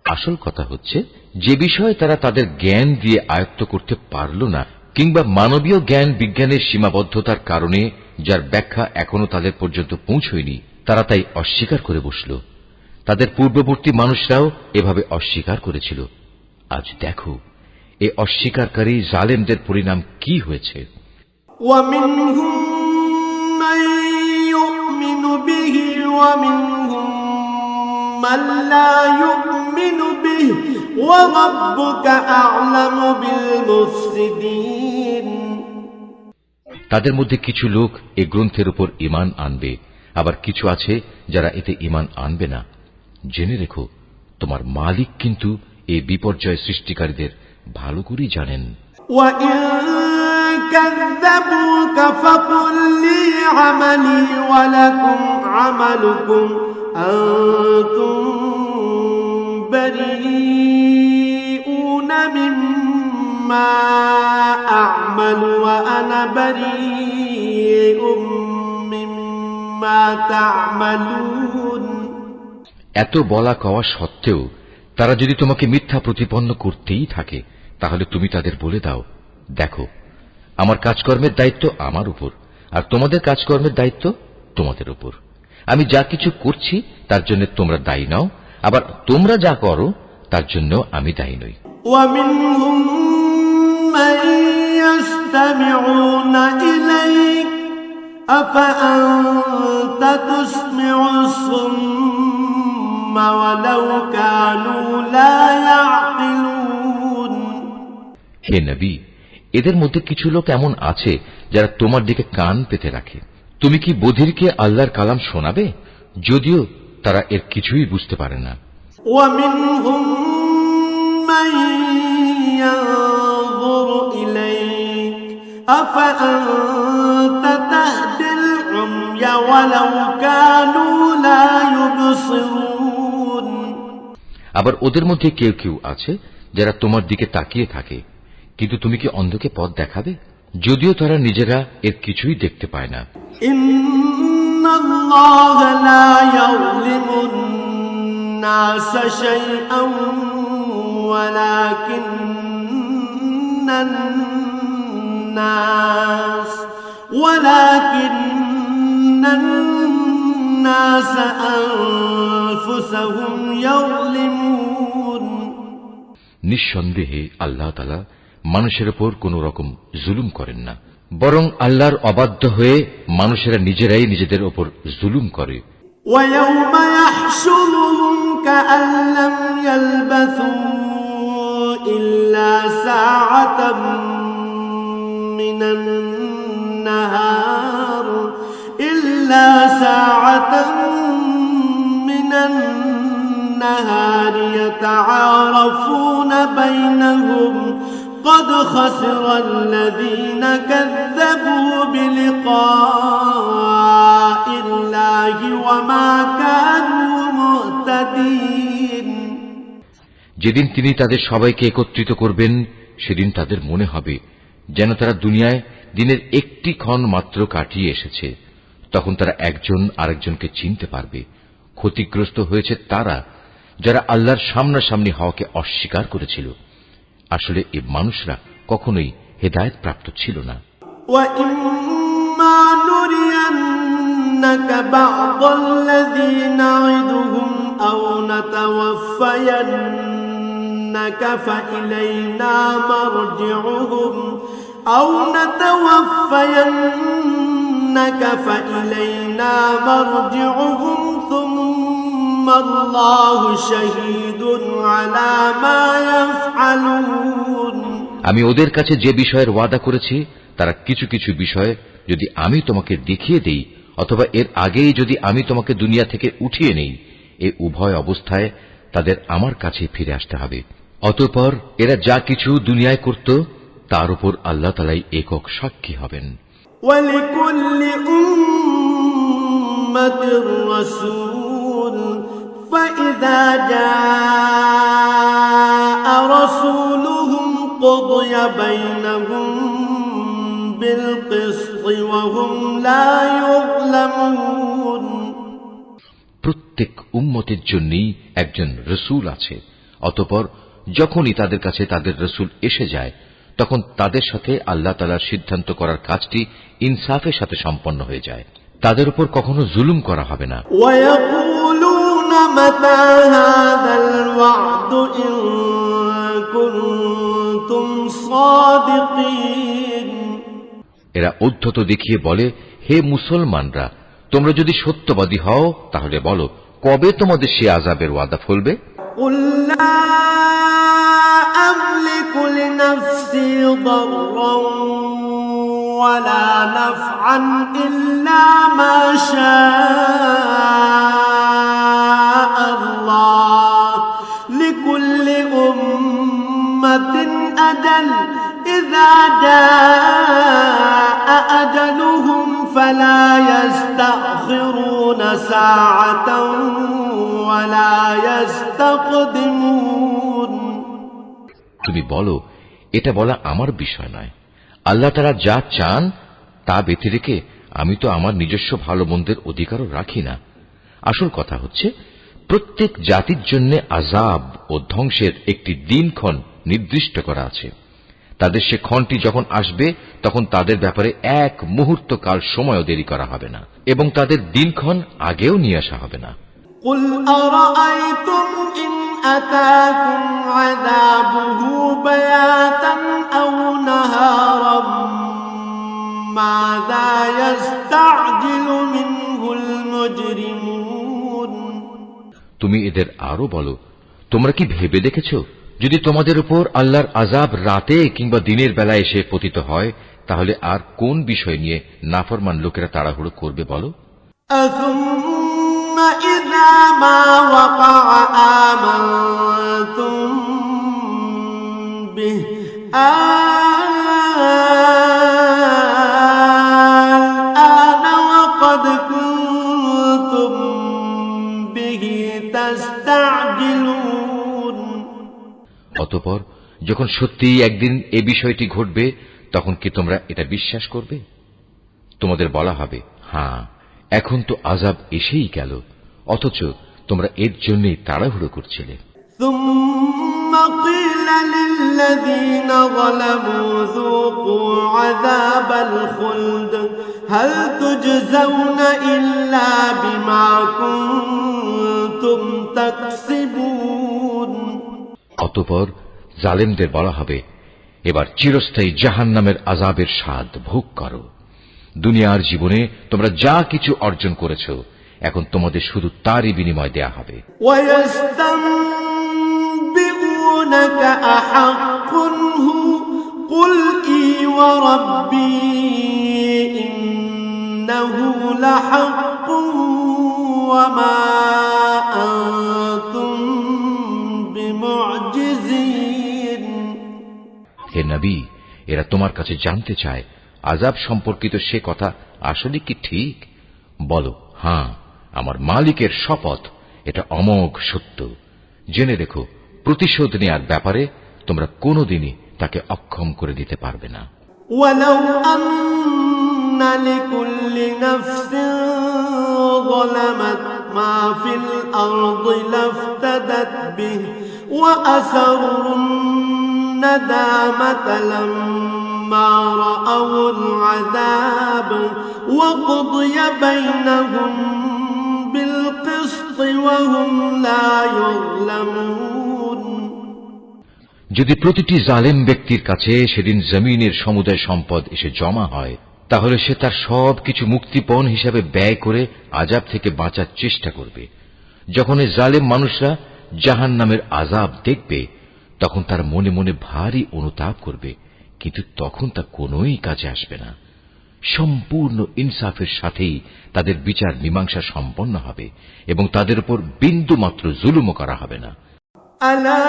আসল কথা হচ্ছে যে বিষয়ে তারা তাদের জ্ঞান দিয়ে আয়ত্ত করতে পারল না কিংবা মানবীয় জ্ঞান বিজ্ঞানের সীমাবদ্ধতার কারণে যার ব্যাখ্যা এখনো তাদের পর্যন্ত পৌঁছয়নি তারা তাই অস্বীকার করে বসল তাদের পূর্ববর্তী মানুষরাও এভাবে অস্বীকার করেছিল আজ দেখো এই অস্বীকারী জালেমদের পরিণাম কি হয়েছে ومنهم من يؤمن به ومنهم من لا يؤمن به وربك أعلم بالمفسدين তাদের মধ্যে কিছু লোক এই গ্রন্থের উপর ঈমান আনবে আবার কিছু আছে যারা এতে ঈমান আনবে না জেনে রেখো তোমার মালিক কিন্তু এই বিপর্যয় সৃষ্টিকারীদের ভালো করেই জানেন وإن كذبوك فقل لي عملي ولكم عملكم أنتم بريئون مما أعمل وأنا بريء مما تعملون এত বলা কওয়া সত্ত্বেও তারা যদি তোমাকে মিথ্যা প্রতিপন্ন করতেই থাকে তাহলে তুমি তাদের বলে দাও দেখো আমার কাজকর্মের দায়িত্ব আমার উপর আর তোমাদের কাজকর্মের দায়িত্ব তোমাদের উপর আমি যা কিছু করছি তার জন্য তোমরা দায়ী নাও আবার তোমরা যা করো তার জন্য আমি দায়ী নই ومنهم من يستمعون إليك أفأنت تسمع الصم ولو كانوا لا يعقلون হে নবী এদের মধ্যে কিছু লোক এমন আছে যারা তোমার দিকে কান পেতে রাখে তুমি কি বধিরকে আল্লাহর কালাম শোনাবে যদিও তারা এর কিছুই বুঝতে পারে না ومنهم من ينظر إليك أفأنت تهدي العمي ولو كانوا لا يبصرون আবার ওদের মধ্যে কেউ কেউ আছে যারা তোমার দিকে তাকিয়ে থাকে কিন্তু তুমি কি অন্ধকে পথ দেখাবে যদিও তারা নিজেরা এর কিছুই দেখতে পায় না إن الله لا يظلم الناس شيئا ولكن الناس أنفسهم يظلمون নিঃসন্দেহে আল্লাহ তাআলা মানুষের উপর কোন রকম জুলুম করেন না বরং আল্লাহর অবাধ্য হয়ে মানুষেরা নিজেরাই নিজেদের উপর জুলুম করে ويوم يحشرهم كأن لم يلبثوا إلا ساعة من النهار يتعارفون بينهم قد خسر الذين كذبوا بلقاء الله وما كانوا مهتدين যেদিন তিনি তাদের সবাইকে একত্রিত করবেন সেদিন তাদের মনে হবে যেন তারা দুনিয়ায় দিনের একটি ক্ষণ মাত্র কাটিয়ে এসেছে তখন তারা একজন আরেকজনকে চিনতে পারবে ক্ষতিগ্রস্ত হয়েছে তারা যারা আল্লাহর সামনাসামনি হওয়াকে অস্বীকার করেছিল আসলে এই মানুষরা কখনোই হেদায়েত প্রাপ্ত ছিল না وَإِمَّا نُرِيَنَّكَ بَعْضَ الَّذِي نَعِدُهُمْ أَوْ نَتَوَفَّيَنَّكَ فَإِلَيْنَا مَرْجِعُهُمْ ثُمَّ اللَّهُ شَهِيدٌ عَلَى مَا يَفْعَلُونَ আমি ওদের কাছে যে বিষয়ের ওয়াদা করেছি তারা কিছু কিছু বিষয় যদি আমি তোমাকে দেখিয়ে দেই অথবা এর আগেই যদি আমি তোমাকে দুনিয়া থেকে উঠিয়ে নেই এই উভয় অবস্থায় তাদের আমার কাছে ফিরে আসতে হবে অতঃপর এরা যা কিছু দুনিয়ায় করত তার উপর আল্লাহ তাআলাই একক সাক্ষী হবেন وَلِكُلِّ أُمَّةٍ رَّسُولٌ فإذا جاء رسولهم قضي بينهم بالقسط وهم لا يظلمون প্রত্যেক উম্মতের জন্যই একজন রসুল আছে। অতঃপর যখনই তাদের কাছে তাদের রসুল এসে যায়, তখন তাদের সাথে আল্লাহ তাআলার সিদ্ধান্ত করার কাজটি ইনসাফের সাথে সম্পন্ন হয়ে যায়। তাদের উপর কখনো জুলুম করা হবে না। ويقولون متى هذا الوعد إن كنتم صادقين এরা ঔদ্ধত্য দেখিয়ে বলে, হে মুসলমানরা, তোমরা যদি সত্যবাদী হও তাহলে বলো, কবে তোমাদের সে আযাবের ওয়াদা ফলবে? قل لا أملك لنفسي ضرا ولا نفعا إلا ما شاء الله لكل أمة أجل إذا جاء أجلهم فلا يستأخرون ساعة ولا يستقدمون তুমি বলো, এটা বলা আমার বিষয় নয়। আল্লাহ তাআলা যা চান তা ব্যতি রেখে আমি তো আমার নিজস্ব ভালো মন্দের অধিকারও রাখি না। আসল কথা হচ্ছে, প্রত্যেক জাতির জন্য আযাব ও ধ্বংসের একটি দিনক্ষণ নির্দিষ্ট করা আছে। তাদের সে ক্ষণটি যখন আসবে, তখন তাদের ব্যাপারে এক মুহূর্ত কাল সময়ও দেরি করা হবে না, এবং তাদের দিনক্ষণ আগেও নিয়ে আসা হবে না। قل أرأيتم إن أتاكم عذابه بياتا أو نهارا ماذا يستعجل منه المجرمون তুমি এদের আরো বলো, তোমরা কি ভেবে দেখেছো, যদি তোমাদের উপর আল্লাহর আযাব রাতে কিংবা দিনের বেলা এসে পতিত হয়, তাহলে আর কোন বিষয় নিয়ে নাফরমান লোকেরা তাড়াহুড়ো করবে বলো? أثم إذا ما وقع آمنتم به الآن وقد كنتم به تستعجلون অতঃপর যখন সত্যিই একদিন এ বিষয়টি ঘটবে, তখন কি তোমরা এটা বিশ্বাস করবে? তোমাদের বলা হবে, হ্যাঁ, এখন তো আযাব এসেই গেল, অথচ তোমরা এর জন্যই তাড়াহুড়ো করছিলে। ثم قيل للذين ظلموا ذوقوا عذاب الخلد هل تجزون إلا بما كنتم تكسبون অতঃপর জালেমদের বলা হবে, এবার চিরস্থায়ী জাহান্নামের আযাবের স্বাদ ভোগ করো। দুনিয়ার জীবনে তোমরা যা কিছু অর্জন করেছ, এখন তোমাদের শুধু তারই বিনিময় দেয়া হবে। ويستنبئونك أحق هو قل إي وربي إنه لحق وما أنتم بمعجزين হে নবী, এরা তোমার কাছে জানতে চায় আযাব সম্পর্কিত সে কথা আসলে কি ঠিক? বলো, হ্যাঁ, আমার মালিকের শপথ, এটা অমোঘ সত্য। জেনে রেখো, প্রতিশোধ নেয়ার ব্যাপারে তোমরা কোনোদিনই তাকে অক্ষম করে দিতে পারবে না। ولو أن لكل نفس ظلمت ما في الأرض لافتدت به وأسروا الندامة لما رأوا العذاب وقضي بينهم بالقسط وهم لا يظلمون যদি প্রতিটি জালেম ব্যক্তির কাছে সেদিন জমিনের সমুদায় সম্পদ এসে জমা হয়, তাহলে সে তার সবকিছু মুক্তিপণ হিসাবে ব্যয় করে আযাব থেকে বাঁচার চেষ্টা করবে। যখন এই জালেম মানুষরা জাহান্নামের আযাব দেখবে, তখন তার মনে মনে ভারী অনুতাপ করবে, কিন্তু তখন তা কোনোই কাজে আসবে না। সম্পূর্ণ ইনসাফের সাথেই তাদের বিচার মীমাংসা সম্পন্ন হবে এবং তাদের উপর বিন্দু মাত্র জুলুমও করা হবে না। ألا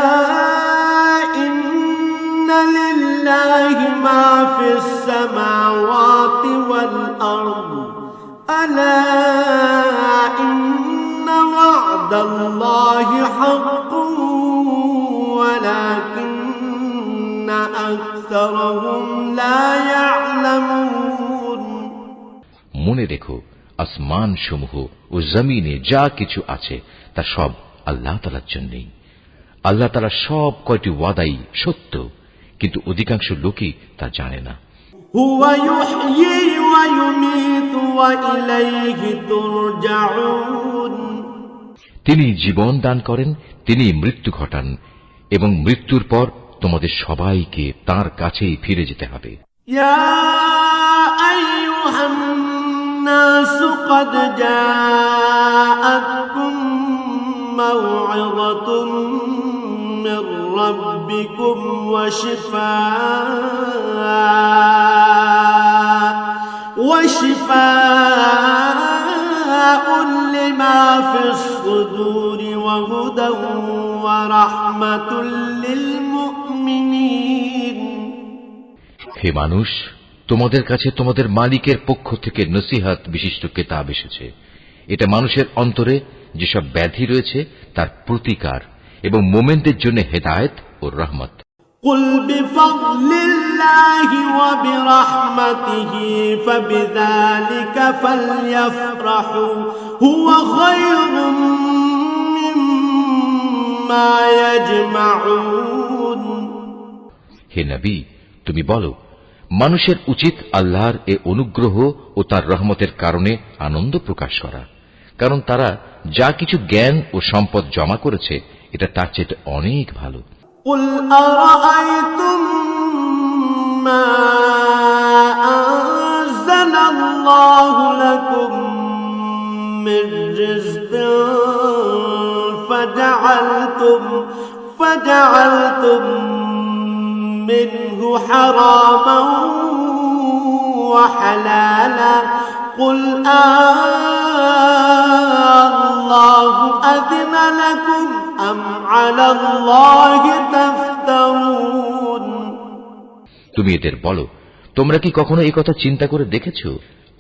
إن لله ما في السماوات والأرض ألا إن وعد الله حق ولكن أكثرهم لا يعلمون মনে রেখো, আসমান সমূহ ও জমিনে যা কিছু আছে তা সব আল্লাহ তাআলার জন্যই। আল্লাহ তাআলা সব কয়টি ওয়াদাই সত্য, কিন্তু অধিকাংশ লোকই তা জানে না। هو يحيي ويميت وإليه ترجعون তিনি জীবন দান করেন, তিনি মৃত্যু ঘটান, এবং মৃত্যুর পর তোমাদের সবাইকে তাঁর কাছেই ফিরে যেতে হবে। يا أيها الناس قد جاءتكم موعظة من ربكم وشفاء لما في الصدور وهدى ورحمة للمؤمنين হে মানুষ, তোমাদের কাছে তোমাদের মালিকের পক্ষ থেকে নসিহত বিশিষ্ট কিতাব এসেছে। এটা মানুষের অন্তরে যেসব ব্যাধি রয়েছে তার প্রতিকার এবং মোমেনদের জন্য হেদায়েত ও রহমত। قل بفضل الله وبرحمته فبذلك فليفرحوا هو خير مما يجمعون হে নবী, তুমি বলো, মানুষের উচিত আল্লাহর এ অনুগ্রহ ও তার রহমতের কারণে আনন্দ প্রকাশ করা, কারণ তারা যা কিছু জ্ঞান ও সম্পদ জমা করেছে এটা তার চেয়ে অনেক ভালো। قل أرأيتم ما أنزل الله لكم من رزق فجعلتم منه حراما وحلالا قل الله أذن لكم أم على الله تفترون তুমি এদের বলো, তোমরা কি কখনো এই কথা চিন্তা করে দেখেছো?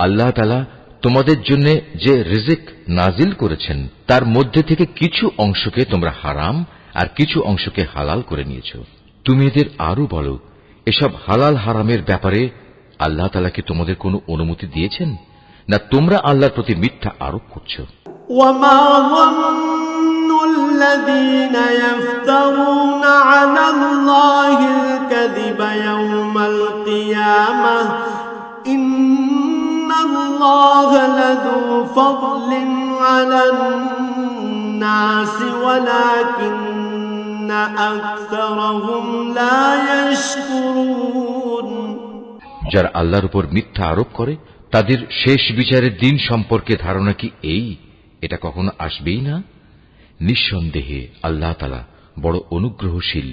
আল্লাহ তাআলা তোমাদের জন্য যে রিজিক নাজিল করেছেন তার মধ্যে থেকে কিছু অংশকে তোমরা হারাম আর কিছু অংশকে হালাল করে নিয়েছো। তুমি এদের আরো বলো, এসব হালাল হারামের ব্যাপারে আল্লাহ তাআলা কি তোমাদের কোনো অনুমতি দিয়েছেন, না তোমরা আল্লাহর প্রতি মিথ্যা আরোপ করছো? وما ظن الذين يفترون على الله الكذب يوم القيامة إن الله لذو فضل على الناس ولكن أكثرهم لا يشكرون যারা আল্লাহর উপর মিথ্যা আরোপ করে তাদের শেষ বিচারের দিন সম্পর্কে ধারণা কি এই, এটা কখনো আসবেই না? নিঃসন্দেহে আল্লাহ তাআলা বড় অনুগ্রহশীল,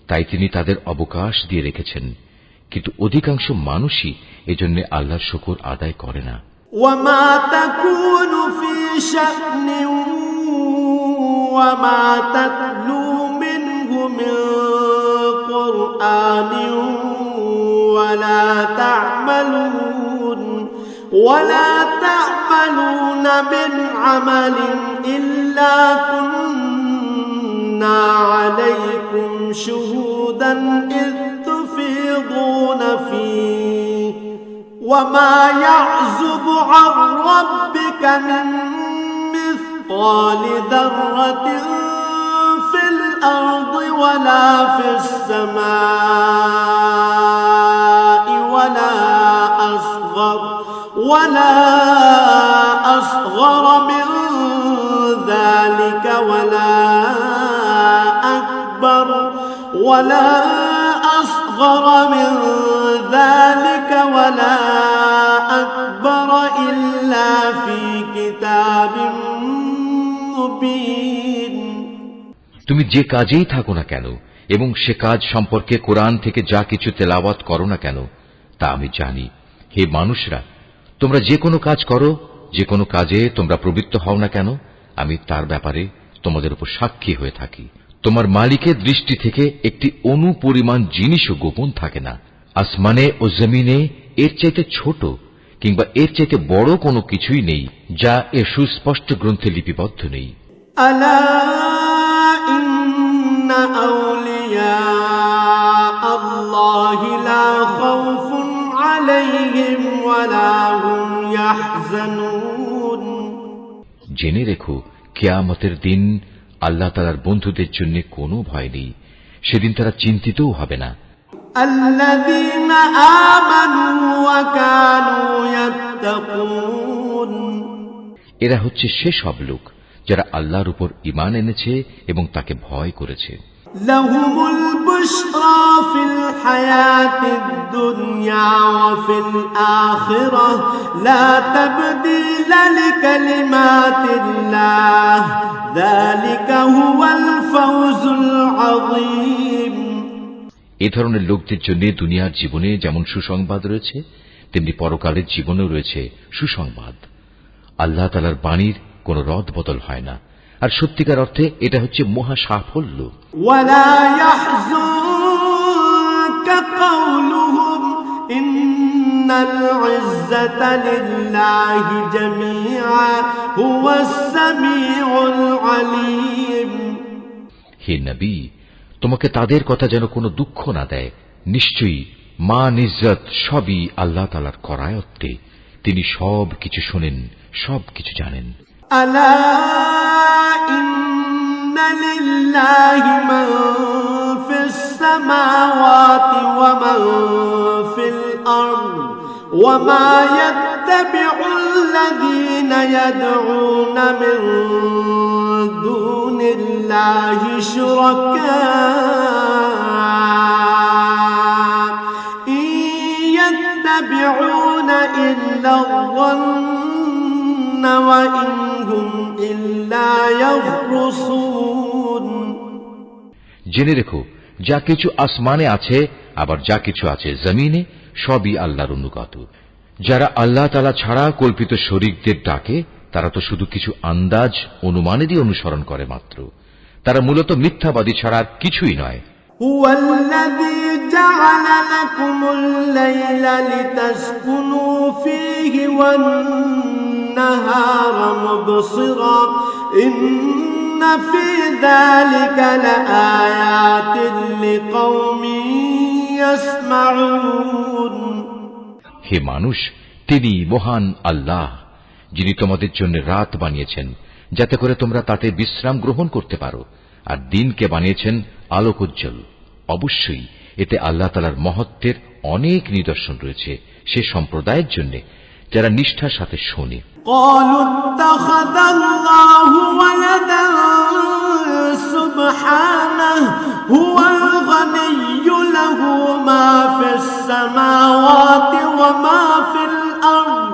তাই তিনি তাদের অবকাশ দিয়ে রেখেছেন, কিন্তু অধিকাংশ মানুষই এজন্য আল্লাহর শুকর আদায় করে না। وما تكون في شأن وما تتلو منه من قرآن ولا تعملون من عمل إلا كنا عليكم شهودا إذ تفيضون فيه وما يعزب عن ربك من مثقال ذرة في الأرض ولا في السماء ولا أصغر من ذلك ولا أصغر من ذلك ولا أكبر إلا في كتاب مبين তুমি যে কাজেই থাকো না কেন এবং সে কাজ সম্পর্কে কোরআন থেকে যা কিছু তেলাওয়াত করো না কেন তা আমি জানি। হে মানুষরা, তোমরা যে কোনো কাজ করো, যে কোনো কাজে তোমরা প্রবৃত্ত হও না কেন, আমি তার ব্যাপারে তোমাদের উপর সাক্ষী হয়ে থাকি। তোমার মালিকের দৃষ্টি থেকে একটি অণু পরিমাণ জিনিসও গোপন থাকে না। আসমানে ও জমিনে এর চাইতে ছোট কিংবা এর চাইতে বড় কোনো কিছুই নেই যা এর সুস্পষ্ট গ্রন্থে লিপিবদ্ধ নেই। ألا إن أولياء الله لا خوف عليهم ولا هم يحزنون জেনে রেখো কিয়ামতের দিন আল্লাহ তাআলার বন্ধুদের জন্য কোনো ভয় নেই, সেদিন তারা চিন্তিতও হবে না। الذين آمنوا وكانوا يتقون এরা হচ্ছে সেসব লোক যারা আল্লাহর উপর ঈমান এনেছে এবং তাকে ভয় করেছে। لهم البشرى في الحياة الدنيا وفي الآخرة لا تبديل لكلمات الله ذلك هو الفوز العظيم এ ধরনের লোকদের জন্য দুনিয়ার জীবনে যেমন সুসংবাদ রয়েছে, তেমনি পরকালের জীবনেও রয়েছে সুসংবাদ। আল্লাহ তাআলার বাণীর কোনো রদ বদল হয় না, আর সত্যিকার অর্থে এটা হচ্ছে মহা সাফল্য। ولا يحزنك قولهم إن العزة لله جميعا هو السميع العليم হে নবী, তোমাকে তাদের কথা যেন কোনো দুঃখ না দেয়। নিশ্চয়ই মান ইজ্জত সবই আল্লাহ তাআলার করায়ত্তে, তিনি সব কিছু শোনেন, সব কিছু জানেন। ألا إن لله من في السماوات ومن في الأرض وما يتبع الذين يدعون من دون الله شركاء إن يتبعون إلا الظن وإن هم إلا يخرصون জেনে রেখো যা কিছু আসমানে আছে আবার যা কিছু আছে জমিনে সবই আল্লাহর অনুগত। যারা আল্লাহ তাআলা ছাড়া কল্পিত শরীকদের ডাকে তারা তো শুধু কিছু আন্দাজ অনুমানেরই অনুসরণ করে মাত্র। তারা মূলত মিথ্যাবাদী ছাড়া আর কিছুই নয়। هو الذي جعل لكم الليل لتسكنوا فيه والنهار مبصرا إن في ذلك لآيات لقوم يسمعون হে মানুষ, তিনি মহান আল্লাহ, যিনি তোমাদের জন্য রাত বানিয়েছেন যাতে করে তোমরা তাতে বিশ্রাম গ্রহণ করতে পারো, আর দিনকে বানিয়েছেন আলোকোজ্জ্বল। অবশ্যই এতে আল্লাহ তাআলার মহত্বের অনেক নিদর্শন রয়েছে সে সম্প্রদায়ের জন্য যারা নিষ্ঠার সাথে শোনে। قالوا اتخذ الله ولدا سبحانه هو الغني له ما في السماوات وما في الأرض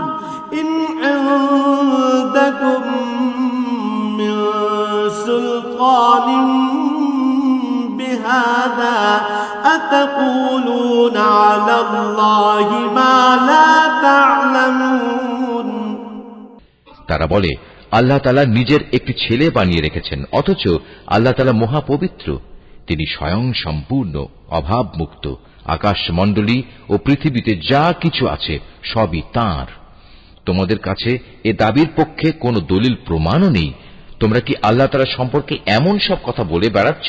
إن عندكم من سلطان بهذا أتقولون على الله ما لا تعلمون তারা বলে আল্লাহ তাআলা নিজের একটি ছেলে বানিয়ে রেখেছেন, অথচ আল্লাহ তাআলা মহাপবিত্র, তিনি স্বয়ং সম্পূর্ণ অভাবমুক্ত। আকাশমণ্ডলী ও পৃথিবীতে যা কিছু আছে সবই তাঁর। তোমাদের কাছে এ দাবির পক্ষে কোনো দলিল প্রমাণও নেই। তোমরা কি আল্লাহ তাআলা সম্পর্কে এমন সব কথা বলে বেড়াচ্ছ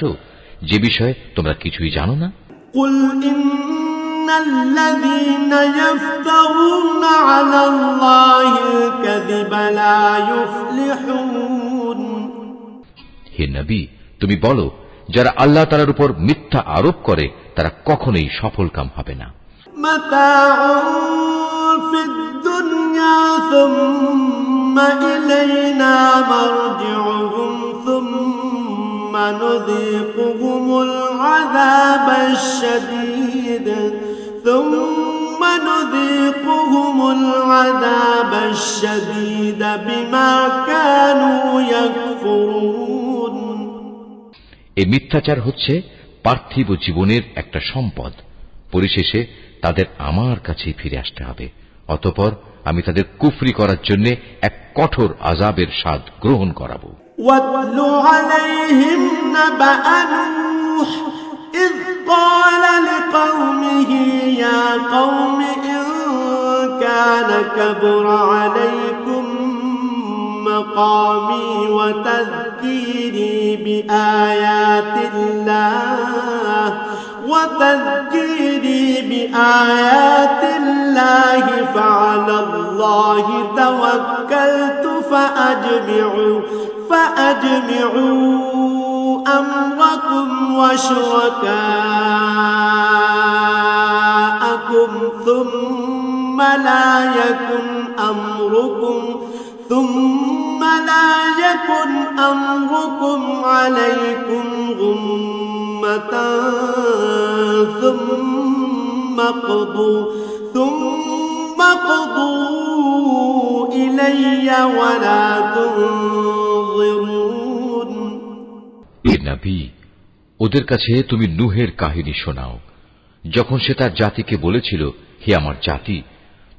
যে বিষয়ে তোমরা কিছুই জানো না? قل إن الذين يفترون على الله الكذب لا يفلحون হে নবী, তুমি বলো যারা আল্লাহ তাআলার উপর মিথ্যা আরোপ করে তারা কখনোই সফলকাম হবে না। متاع في الدنيا ثم إلينا مرجعهم ثم نذيقهم العذاب الشديد بما كانوا يكفرون এই মিথ্যাচার হচ্ছে পার্থিব জীবনের একটা সম্পদ। পরিশেষে তাদের আমার কাছেই ফিরে আসতে হবে, অতঃপর আমি তাদের কুফরি করার জন্য এক কঠোর আযাবের স্বাদ গ্রহণ করাবো। واتل عليهم نبأ نوح إذ قال لقومه يا قوم إن كان كبر عليكم مقامي وتذكيري بآيات الله فعلى الله توكلت فأجمعوا أمركم وشركاءكم ثم لا يكن أمركم عليكم غمة ثم قضوا إلي ولا تنظرون এ নবী, ওদের কাছে তুমি নূহের কাহিনী শোনাও, যখন সে তার জাতিকে বলেছিল, হে আমার জাতি,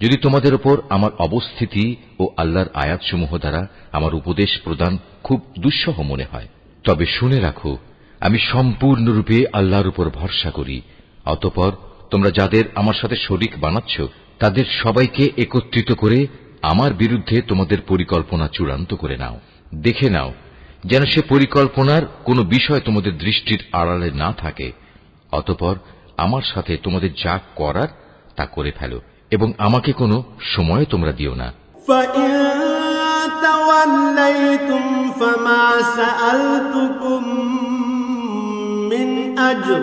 যদি তোমাদের উপর আমার অবস্থিতি ও আল্লাহর আয়াতসমূহ দ্বারা আমার উপদেশ প্রদান খুব দুঃসহ মনে হয়, তবে শুনে রাখো, আমি সম্পূর্ণরূপে আল্লাহর উপর ভরসা করি। অতঃপর তোমরা যাদের আমার সাথে শরীক বানাচ্ছ, তাদের সবাইকে একত্রিত করে আমার বিরুদ্ধে তোমাদের পরিকল্পনা চূড়ান্ত করে নাও। দেখে নাও যেন সে পরিকল্পনার কোনো বিষয় তোমাদের দৃষ্টির আড়ালে না থাকে। অতঃপর আমার সাথে তোমাদের যা করার তা করে ফেলো এবং আমাকে কোনো সময় তোমরা দিও না। فَإِن تَوَلَّيْتُمْ فَمَا سَأَلْتُكُم مِّنْ أَجْرٍ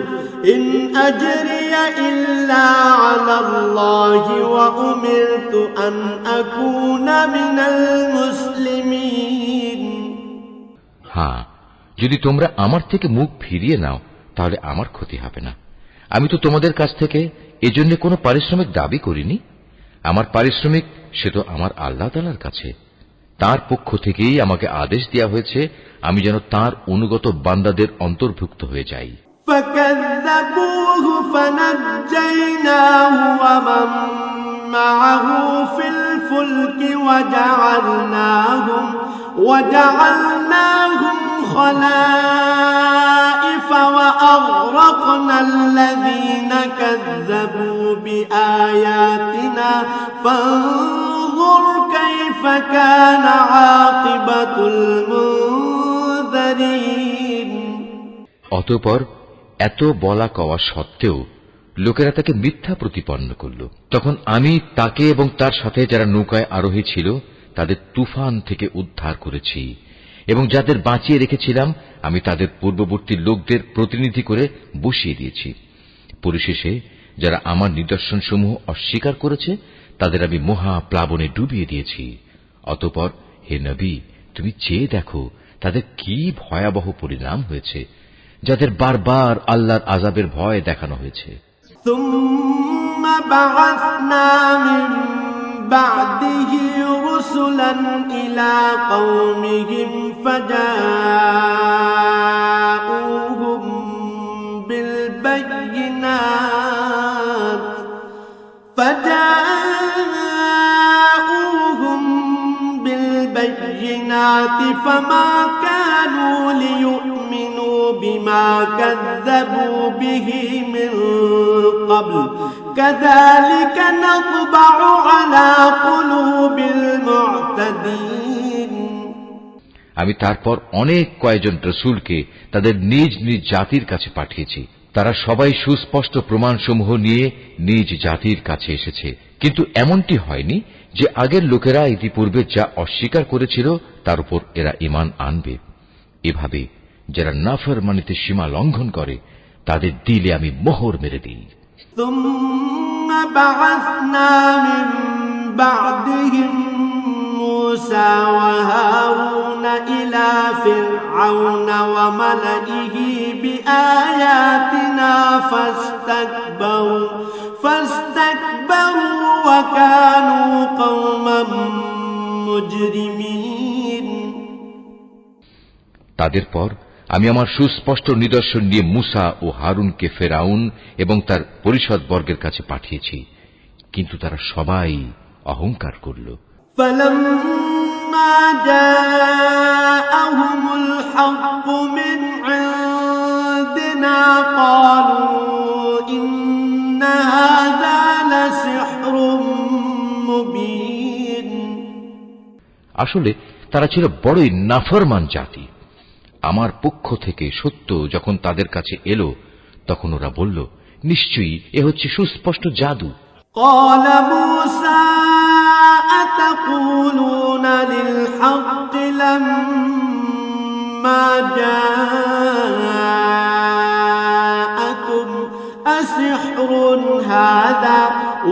إِنْ أَجْرِيَ إِلَّا عَلَى اللَّهِ وَأُمِرْتُ أَنْ أَكُونَ مِنَ الْمُسْلِمِينَ। হ্যাঁ, যদি তোমরা আমার থেকে মুখ ফিরিয়ে নাও তাহলে আমার ক্ষতি হবে না। আমি তো তোমাদের কাছ থেকে এজন্য কোনো পারিশ্রমিক দাবি করিনি। আমার পারিশ্রমিক সে তো আমার আল্লাহ তাআলার কাছে। তার পক্ষ থেকেই আমাকে আদেশ দেওয়া হয়েছে আমি যেন তার অনুগত বান্দাদের অন্তর্ভুক্ত হয়ে যাই। فَكَذَّبُوهُ فَنَجَّيْنَاهُ وَمَن مَّعَهُ فِي الْفُلْكِ وَجَعَلْنَاهُمْ خَلَائِفَ وَأَغْرَقْنَا الَّذِينَ كَذَّبُوا بِآيَاتِنَا فَانظُرْ كَيْفَ كَانَ عَاقِبَةُ الْمُنذَرِينَ। অতঃপর এত বলা কওয়া সত্ত্বেও লোকেরা তাকে মিথ্যা প্রতিপন্ন করল। তখন আমি তাকে এবং তার সাথে যারা নৌকায় আরোহী ছিল তাদের তুফান থেকে উদ্ধার করেছি এবং যাদের বাঁচিয়ে রেখেছিলাম আমি তাদের পূর্ববর্তী লোকদের প্রতিনিধি করে বসিয়ে দিয়েছি। পরিশেষে যারা আমার নিদর্শনসমূহ অস্বীকার করেছে তাদের আমি মহা প্লাবনে ডুবিয়ে দিয়েছি। অতঃপর হে নবী, তুমি চেয়ে দেখো তাদের কি ভয়াবহ পরিণাম হয়েছে, যাদের বারবার আল্লাহর আযাবের ভয় দেখানো হয়েছে। ثُمَّ بَعَثْنَا مِن بَعْدِهِ رُسُلًا إِلَى قَوْمِهِمْ فَجَاءُوهُم بِالْبَيِّنَاتِ فَمَا كَانُوا لِيُؤْمِنُوا بِمَا كَذَّبُوا بِهِ مِن قَبْلُ كَذَلِكَ نَطْبَعُ عَلَى قُلُوبِ الْمُعْتَدِينَ। আমি তারপর অনেক কয়েকজন রাসূলকে তাদের নিজ নিজ জাতির কাছে পাঠিয়েছি। তারা সবাই সুস্পষ্ট প্রমাণসমূহ নিয়ে নিজ জাতির কাছে এসেছে, কিন্তু এমনটি হয়নি যে আগের লোকেরা ইতিপূর্বে যা অস্বীকার করেছিল তার উপর এরা ঈমান আনবে। এভাবে যারা নাফরমানিতে সীমা লঙ্ঘন করে তাদের দিলে আমি মোহর মেরে দিই। ثُمَّ بَعَثْنَا مِن بَعْدِهِم مُوسَىٰ وَهَارُونَ إِلَىٰ فِرْعَوْنَ وَمَلَئِهِ بِآيَاتِنَا فَاسْتَكْبَرُوا وَكَانُوا قَوْمًا مُجْرِمِينَ। তাদের পর আমি আমার সুস্পষ্ট নিদর্শন নিয়ে মুসা ও হারুনকে ফেরাউন এবং তার পরিষদবর্গের কাছে পাঠিয়েছি, কিন্তু তারা সবাই অহংকার করল। فَلَمَّا جَاءَهُمُ الْحَقُّ مِنْ عِندِنَا قَالُوا إِنَّ هَذَا لَسِحْرٌ مُبِينٌ। আসলে তারা ছিল বড়ই নাফরমান জাতি। আমার পক্ষ থেকে সত্য যখন তাদের কাছে এলো তখন ওরা বলল, নিশ্চয়ই এ হচ্ছে সুস্পষ্ট জাদু। قال موسى أتقولون للحق لما جاءكم أسحر هذا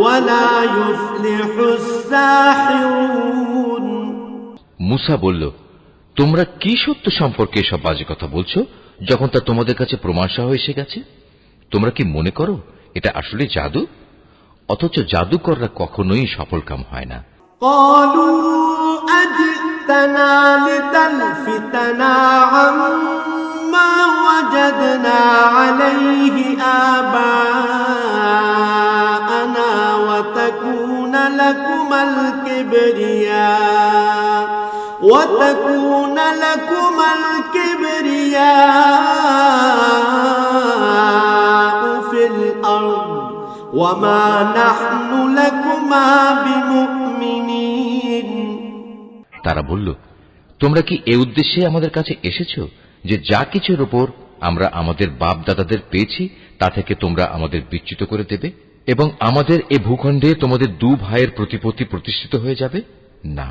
ولا يفلح الساحرون। মুসা বলল, তোমরা কি সত্য সম্পর্কে এসব বাজে কথা বলছো যখন তা তোমাদের কাছে প্রমাণ সহ এসে গেছে? তোমরা কি মনে করো এটা আসলে জাদু? অথচ জাদুকররা কখনোই সফলকাম হয় না। قالوا أجئتنا لتلفتنا عما وجدنا عليه آباءنا وتكون لكما الكبرياء في الأرض وما نحن لكما بمؤمنين। তারা বলল, তোমরা কি এ উদ্দেশ্যে আমাদের কাছে এসেছো যে যা কিছুর উপর আমরা আমাদের বাপ দাদাদের পেয়েছি তা থেকে তোমরা আমাদের বিচ্যুত করে দেবে এবং আমাদের এ ভূখণ্ডে তোমাদের দু ভাইয়ের প্রতিপত্তি প্রতিষ্ঠিত হয়ে যাবে? না,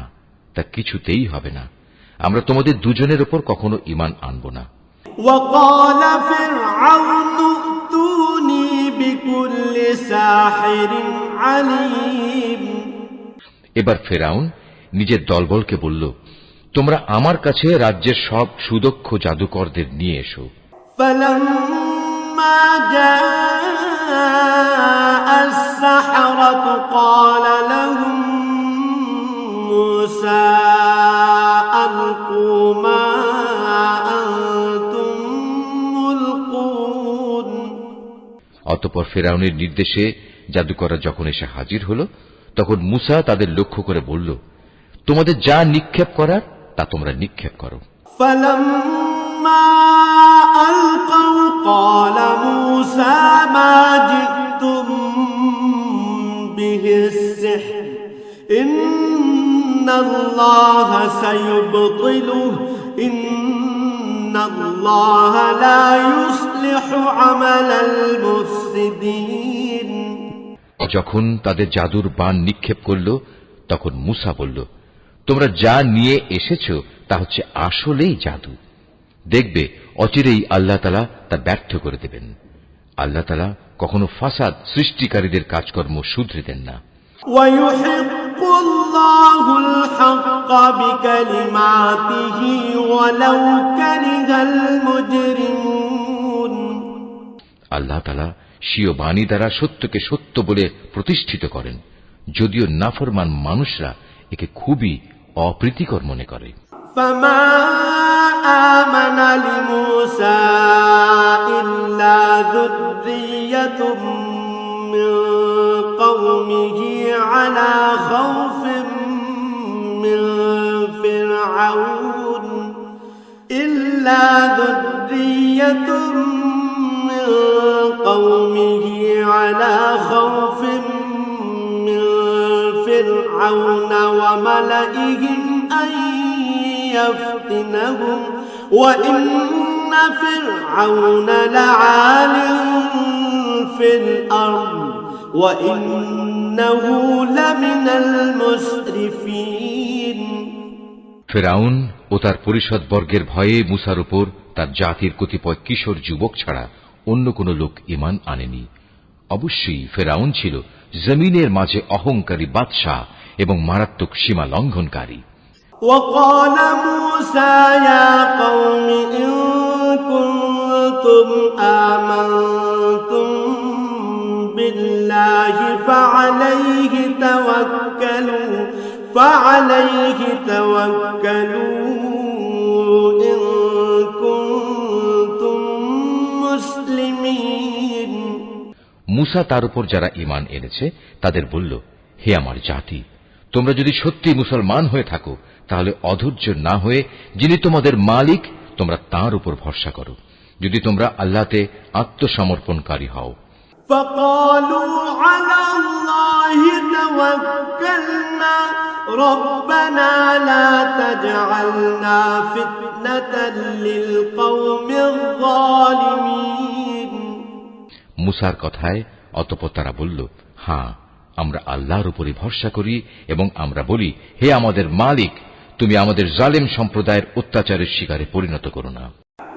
তা কিছুতেই হবে না। আমরা তোমাদের দুজনের উপর কখনো ঈমান আনব না। وقال فرعون ائتوني بكل ساحر عليم। এবার ফেরাউন নিজের দলবলকে বলল, তোমরা আমার কাছে রাজ্যের সব সুদক্ষ জাদুকরদের নিয়ে এসো। فلما جاء السحرة قال لهم موسى ألقوا ما أنتم ملقون। অতঃপর ফেরাউনের নির্দেশে জাদুকররা যখন এসে হাজির হল তখন মুসা তাদের লক্ষ্য করে বলল, তোমাদের যা নিক্ষেপ করার তা তোমরা নিক্ষেপ করো। فلما ألقوا قال موسى ما جئتم به السحر إن الله سيبطله إن الله لا يصلح عمل المفسدين। যখন তাদের জাদুর বাণ নিক্ষেপ করল তখন মুসা বলল, তোমরা যা নিয়ে এসেছো তা হচ্ছে আসলেই জাদু। দেখবে অচিরেই আল্লাহ তাআলা তা ব্যর্থ করে দেবেন। আল্লাহ তাআলা কখনো ফাসাদ সৃষ্টিকারীদের কাজকর্ম শুধরে দেন না। ويحق الله الحق بكلماته ولو كره المجرمون। আল্লাহ তাআলা স্বীয় বাণী দ্বারা সত্যকে সত্য বলে প্রতিষ্ঠিত করেন, যদিও নাফরমান মানুষরা একে খুবই অপ্রীতিকর মনে করে। فما آمن لموسى إلا ذرية من قومه على خوف من فرعون إلا ذرية من قومه على خوف من فرعون وملئهم أن يفتنهم وإن فرعون لعال في الأرض وإنه لمن المسرفين। ফেরাউন ও তার পরিষদবর্গের ভয়ে মুসার উপর তার জাতির কতিপয় কিশোর যুবক ছাড়া অন্য কোন লোক ঈমান আনেনি। অবশ্যই ফেরাউন ছিল জমিনের মাঝে অহংকারী বাদশাহ এবং মারাত্মক সীমা লঙ্ঘনকারী। وقال موسى يا قوم إن كنتم آمنتم بالله فعليه توكلوا إن كنتم مسلمين। মুসা তার উপর যারা ঈমান এনেছে তাদের বলল, হে আমার জাতি, তোমরা যদি সত্যি মুসলমান হয়ে থাকো তাহলে অধৈর্য না হয়ে যিনি তোমাদের মালিক তোমরা তাঁর উপর ভরসা করো, যদি তোমরা আল্লাহতে আত্মসমর্পণকারী হও। فقالوا على الله توكلنا ربنا لا تجعلنا فتنة للقوم الظالمين মুসার কথায় অতঃপর তারা বলল, হ্যাঁ, আমরা আল্লাহর উপরে ভরসা করি এবং আমরা বলি, হে আমাদের মালিক, তুমি আমাদের জালেম সম্প্রদায়ের অত্যাচারের শিকারে পরিণত করো না।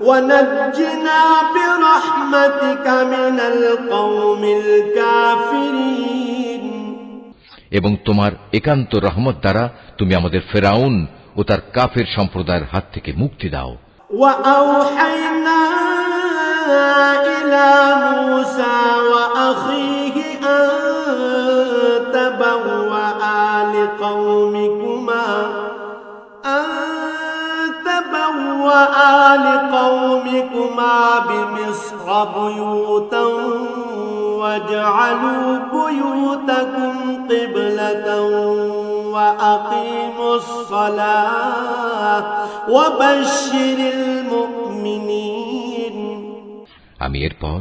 ونجنا برحمتك من القوم الكافرين এবং তোমার একান্ত রহমত দ্বারা তুমি আমাদের ফেরাউন ও তার কাফের সম্প্রদায়ের হাত থেকে মুক্তি দাও। وأوحينا إلى موسى وأخيه أن تبوأ لقومكما بمصر بيوتا واجعلوا بيوتكم قبلة وأقيموا الصلاة وبشر المؤمنين আমি এরপর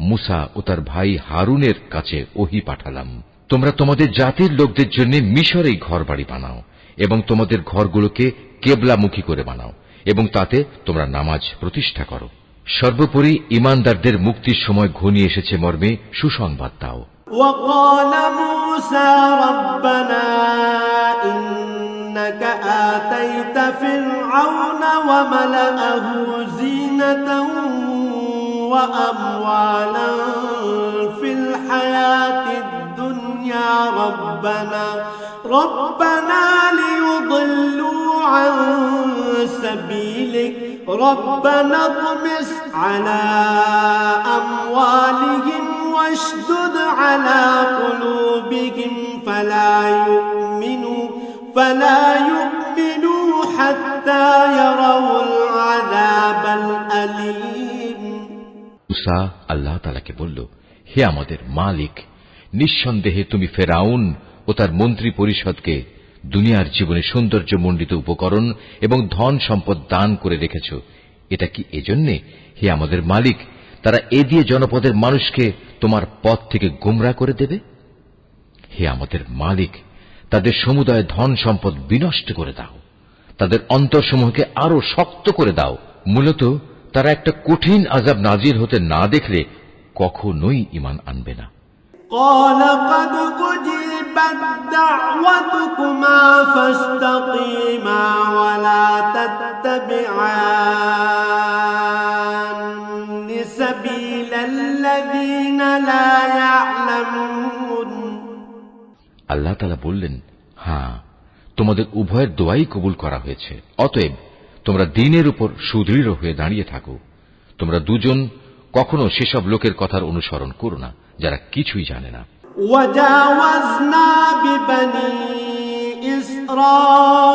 মুসা ও তার ভাই হারুনের কাছে ওহী পাঠালাম, তোমরা তোমাদের জাতির লোকদের জন্য মিশরেই ঘরবাড়ি বানাও এবং তোমাদের ঘরগুলোকে কেবলামুখী করে বানাও এবং তাতে তোমরা নামাজ প্রতিষ্ঠা করো। সর্বোপরি ঈমানদারদের মুক্তির সময় ঘনিয়ে এসেছে মর্মে সুসংবাদ দাও। وقال موسى ربنا إنك آتيت فرعون وملأه زينة وأموالا في الحياة الدنيا ربنا ليضلوا عن سبيلك ربنا اطمس على أموالهم واشدد على قلوبهم فلا يؤمنوا حتى يروا العذاب الأليم মুসা আল্লাহ তাআলাকে বলল, হে আমাদের মালিক, নিঃসন্দেহে তুমি ফেরাউন ও তার মন্ত্রী পরিষদকে দুনিয়ার জীবনে সৌন্দর্যমণ্ডিত উপকরণ এবং ধন সম্পদ দান করে রেখেছ। এটা কি এজন্যে, হে আমাদের মালিক, তারা এ দিয়ে জনপদের মানুষকে তোমার পথ থেকে গোমরা করে দেবে? হে আমাদের মালিক, তাদের সমুদায় ধন সম্পদ বিনষ্ট করে দাও, তাদের অন্তরসমূহকে আরো শক্ত করে দাও। মূলত তারা একটা কঠিন আযাব নাজিল হতে না দেখলে কখনোই ঈমান আনবে না। قال قد أجيبت دعوتكما فاستقيما ولا تتبعان سبيل الذين لا يعلمون আল্লাহ তাআলা বললেন, হ্যাঁ, তোমাদের উভয়ের দোয়াই কবুল করা হয়েছে, অতএব তোমরা দ্বীনের উপর সুদৃঢ় হয়ে দাঁড়িয়ে থাকো। তোমরা দুজন কখনো সেসব লোকের কথার অনুসরণ করো না যারা কিছুই জানে না। وجاوزنا ببني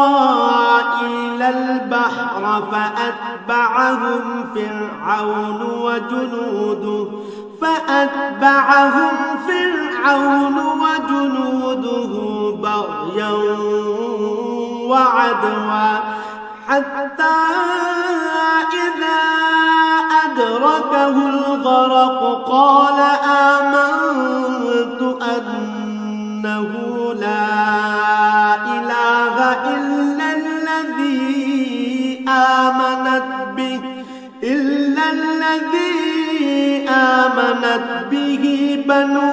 إسرائيل البحر فأتبعهم فرعون وجنوده بغيا وعدوا حتى إذا أدركه الغرق قال آمنت أنه لا إله إلا الذي آمنت به بنو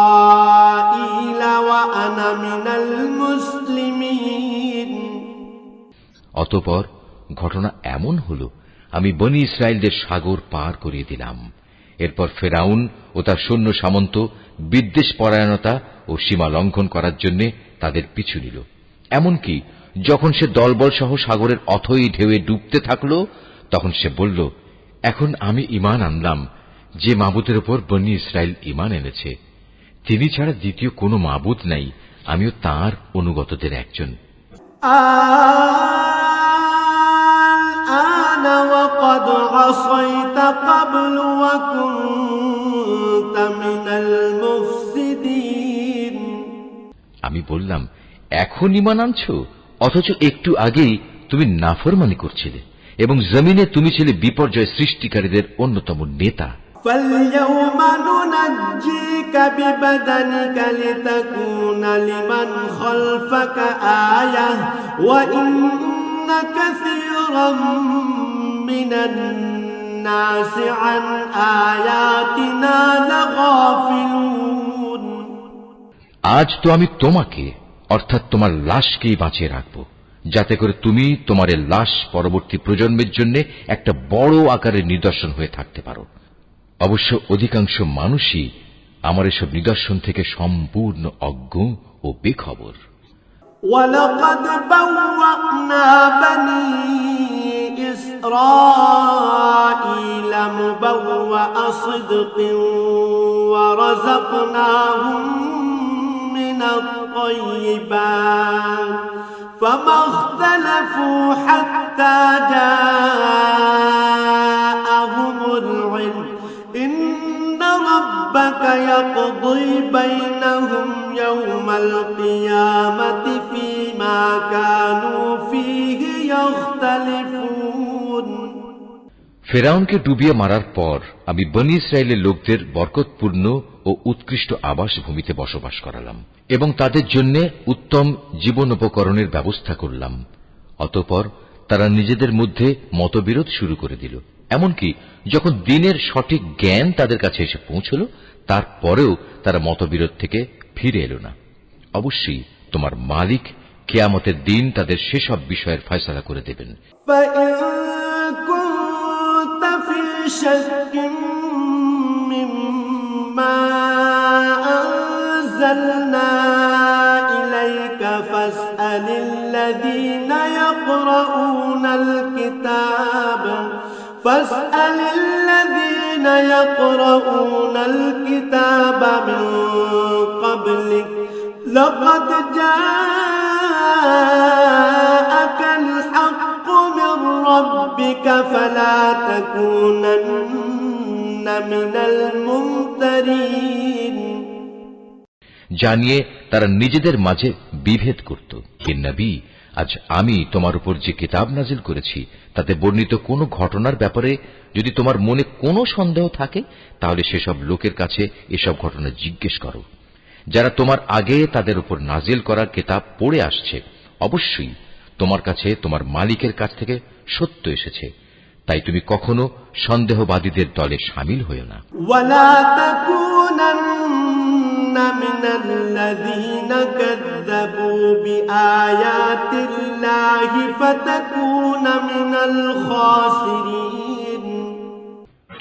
إسرائيل وأنا من المسلمين অতঃপর ঘটনা এমন হল, আমি বনী ইসরায়েলদের সাগর পার করিয়ে দিলাম। এরপর ফেরাউন ও তার সৈন্য সামন্ত বিদ্বেষ পরায়ণতা ও সীমা লঙ্ঘন করার জন্য তাদের পিছু নিল। এমনকি যখন সে দলবল সহ সাগরের অথই ঢেউয়ে ডুবতে থাকল, তখন সে বলল, এখন আমি ঈমান আনলাম যে মাবুদের উপর বনী ইসরায়েল ঈমান এনেছে, তিনি ছাড়া দ্বিতীয় কোনো মাবুদ নাই, আমিও তাঁর অনুগতদের একজন। وقد عصيت قبل وكنت من المفسدين আমি বললাম, এখন ঈমান আনছো, অথচ একটু আগেই তুমি নাফরমানি করছিলে এবং জমিনে তুমি ছিলে বিপর্যয় সৃষ্টিকারীদের অন্যতম নেতা। فاليوم ننجيك ببدنك لتكون لمن خلفك آية وإن كثيرا من الناس عن آياتنا لغافلون আজ তো আমি তোমাকে অর্থাৎ তোমার লাশকেই বাঁচিয়ে রাখব, যাতে করে তুমি তোমার এই লাশ পরবর্তী প্রজন্মের জন্য একটা বড় আকারের নিদর্শন হয়ে থাকতে পারো। অবশ্য অধিকাংশ মানুষই আমার এসব নিদর্শন থেকে সম্পূর্ণ অজ্ঞ ও বেখবর। وَلَقَدْ بَوَّأْنَا بَنِي إِسْرَائِيلَ مُبَوَّأَ صِدْقٍ وَرَزَقْنَاهُم مِّنَ الطَّيِّبَاتِ فَمَا اخْتَلَفُوا حَتَّى جَاءَهُمُ الْعِلْمُ إِنَّ رَبَّكَ يَقْضِي بَيْنَهُمْ يَوْمَ الْقِيَامَةِ فِيمَا كَانُوا فِيهِ يَخْتَلِفُونَ ফেরাউনকে ডুবিয়ে মারার পর আমি বনী ইসরায়েলের লোকদের বরকতপূর্ণ ও উৎকৃষ্ট আবাস ভূমিতে বসবাস করালাম এবং তাদের জন্য উত্তম জীবনোপকরণের ব্যবস্থা করলাম। অতঃপর তারা নিজেদের মধ্যে মতবিরোধ শুরু করে দিল। এমনকি যখন দিনের সঠিক জ্ঞান তাদের কাছে এসে পৌঁছল, তারপরেও তারা মতবিরোধ থেকে ফিরে এলো না। অবশ্যই তোমার মালিক কিয়ামতের দিন তাদের সেসব বিষয়ের ফয়সালা করে দেবেন। شك مما أنزلنا إليك فاسأل الذين يقرؤون الكتاب من قبلك لقد جاءك الحق من ربك فلا تكونن من الممترين জানিয়ে তারা নিজেদের মাঝে বিভেদ করত। হে নবী, আজ আমি তোমার উপর যে কিতাব নাজিল করেছি তাতে বর্ণিত কোনো ঘটনার ব্যাপারে যদি তোমার মনে কোনো সন্দেহ থাকে, তাহলে সেসব লোকের কাছে এসব ঘটনা জিজ্ঞেস করো যারা তোমার আগে তাদের উপর নাজিল করা কিতাব পড়ে আসছে। অবশ্যই তোমার কাছে তোমার মালিকের কাছ থেকে সত্য এসেছে, তাই তুমি কখনো সন্দেহবাদীদের দলে শামিল হয়ো না। ওয়ালা তাকুনান্না মিনাল্লাযীনা কাযযাবু বিআয়াতিল্লাহি ফাতাকুনা মিনাল খাসিরিন।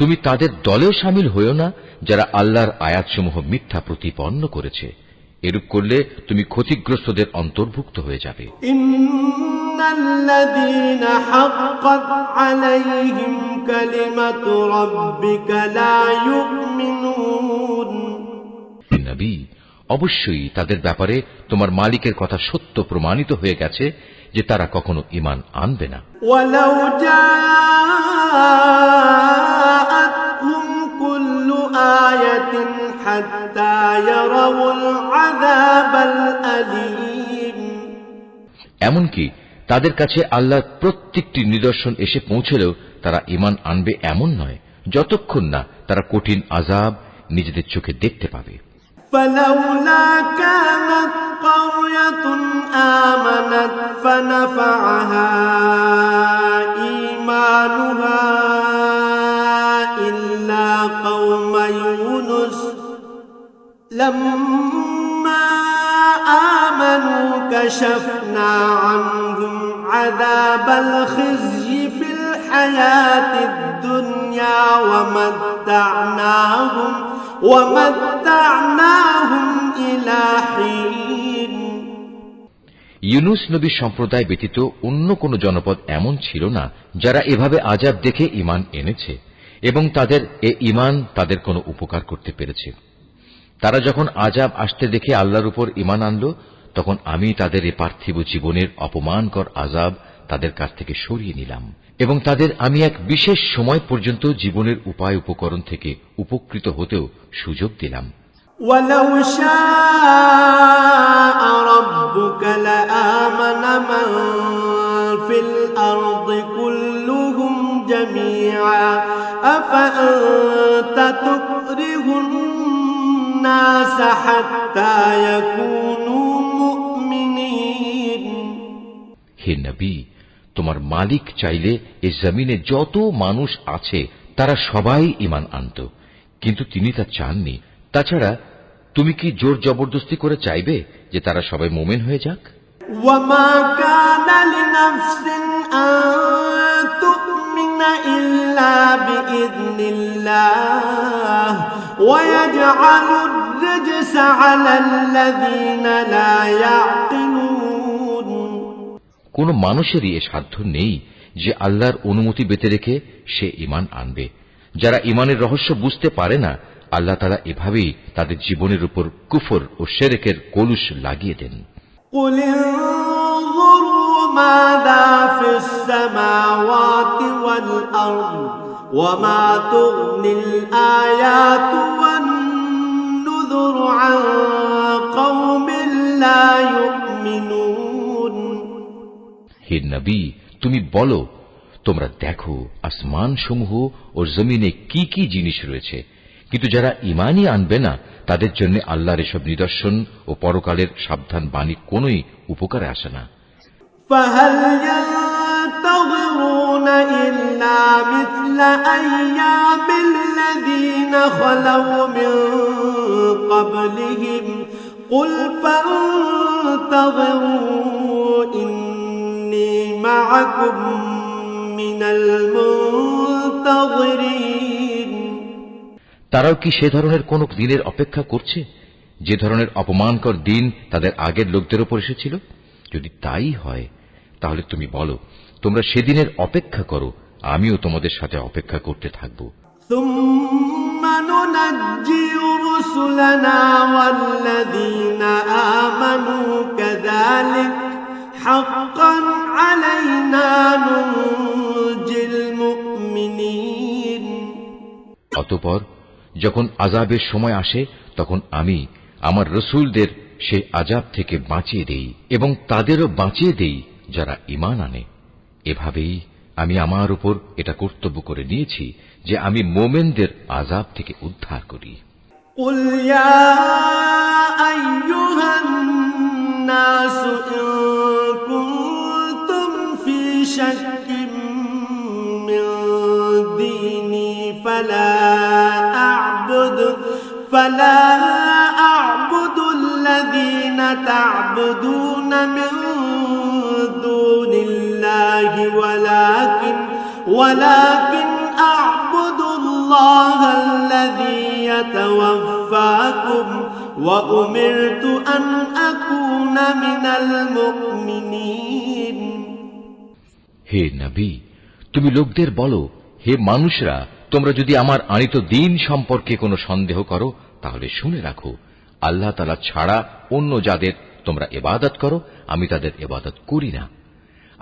তুমি তাদের দলেও শামিল হয়ো না যারা আল্লাহর আয়াতসমূহ মিথ্যা প্রতিপন্ন করেছে। এরূপ করলে তুমি ক্ষতিগ্রস্তদের অন্তর্ভুক্ত হয়ে যাবে। ইন্নাল্লাযীনা হাক্কাত আলাইহিম কালিমাতু রাব্বিকা লা ইউমিনুন। নবী, অবশ্যই তাদের ব্যাপারে তোমার মালিকের কথা সত্য প্রমাণিত হয়ে গেছে যে তারা কখনো ঈমান আনবে না। ওয়ালাউ জাআতহুম কুল্লু আয়াতিন হাত্তা ইয়ারাউল আযাবাল আলীম। এমনকি তাদের কাছে আল্লাহর প্রত্যেকটি নিদর্শন এসে পৌঁছলেও তারা ঈমান আনবে এমন নয়, যতক্ষণ না তারা কঠিন আযাব নিজেদের চোখে দেখতে পাবে। فلولا كانت قرية آمنت فنفعها إيمانها إلا قوم يونس لما آمنوا كشفنا عنهم عذاب الخزي في الحياة الدنيا ومتعناهم إلى حين। ইউনুস নবীর সম্প্রদায় ব্যতীত অন্য কোন জনপদ এমন ছিল না যারা এভাবে আযাব দেখে ঈমান এনেছে এবং তাদের এ ঈমান তাদের কোনো উপকার করতে পেরেছে। তারা যখন আযাব আসতে দেখে আল্লাহর উপর ঈমান আনল, তখন আমি তাদের এ পার্থিব জীবনের অপমানকর আযাব তাদের কাছ থেকে সরিয়ে নিলাম এবং তাদের আমি এক বিশেষ সময় পর্যন্ত জীবনের উপায় উপকরণ থেকে উপকৃত হতেও সুযোগ দিলাম। ওয়ালাউ শাআ রাব্বুকা লাআমানা মান ফিল আরদি কুল্লুহুম জামিআ أفأنت تكره الناس حتى يكونوا مؤمنين হে নবী, তোমার মালিক চাইলে এই জমিনে যত মানুষ আছে তারা সবাই ঈমান আনত, কিন্তু তিনি তা চাননি। তাছাড়া তুমি কি জোর জবরদস্তি করে চাইবে যে তারা সবাই মুমিন হয়ে যাক? وما كان لنفس أن تؤمن إلا بإذن الله ويجعل الرجس على الذين لا يعقلون কোন মানুষেরই এ সাধ্য নেই যে আল্লাহর অনুমতি বেঁধে রেখে সে ঈমান আনবে। যারা ঈমানের রহস্য বুঝতে পারে না, আল্লাহ তাআলা এভাবেই তাদের জীবনের উপর কুফর ও শিরকের কলুষ লাগিয়ে দেন। قل انظروا ماذا في السماوات والأرض وما تغني الآيات والنذر عن قوم لا يؤمنون হে নবী, তুমি বলো, তোমরা দেখো আসমান সমূহ ও জমিনে কি কি জিনিস রয়েছে, কিন্তু যারা ঈমানই আনবে না তাদের জন্য আল্লাহর এসব নিদর্শন ও পরকালের সাবধান বাণী কোনোই উপকারে আসে না। فهل ينتظرون إلا مثل أيام الذين خلوا من قبلهم قل فانتظروا إني معكم من المنتظرين তারাও কি সে ধরনের কোন দিনের অপেক্ষা করছে যে ধরনের অপমানকর দিন তাদের আগের লোকদের উপর এসেছিল? যদি তাই হয় তাহলে তুমি বলো, তোমরা সেদিনের অপেক্ষা করো, আমিও তোমাদের সাথে অপেক্ষা করতে থাকব। ثم ننجي رسلنا والذين آمنوا كذلك حقا علينا ننجي المؤمنين অতঃপর যখন আযাবের সময় আসে তখন আমি আমার রাসূলদের সেই আযাব থেকে বাঁচিয়ে দেই এবং তাদেরও বাঁচিয়ে দেই যারা ঈমান আনে। এভাবেই আমি আমার উপর এটা কর্তব্য করে নিয়েছি যে আমি মুমিনদের আযাব থেকে উদ্ধার করি। قل يا أيها الناس إن كنتم في شك من ديني فلا أعبد الذين تعبدون من دون الله ولكن أعبد الله الذي يتوفاكم وأمرت أن أكون من المؤمنين হে নবী, তুমি লোকদের বলো, হে মানুষরা, তোমরা যদি আমার আনিত দ্বীন সম্পর্কে কোনো সন্দেহ করো তাহলে শুনে রাখো, আল্লাহ তাআলা ছাড়া অন্য যাদের তোমরা ইবাদত করো আমি তাদের ইবাদত করি না।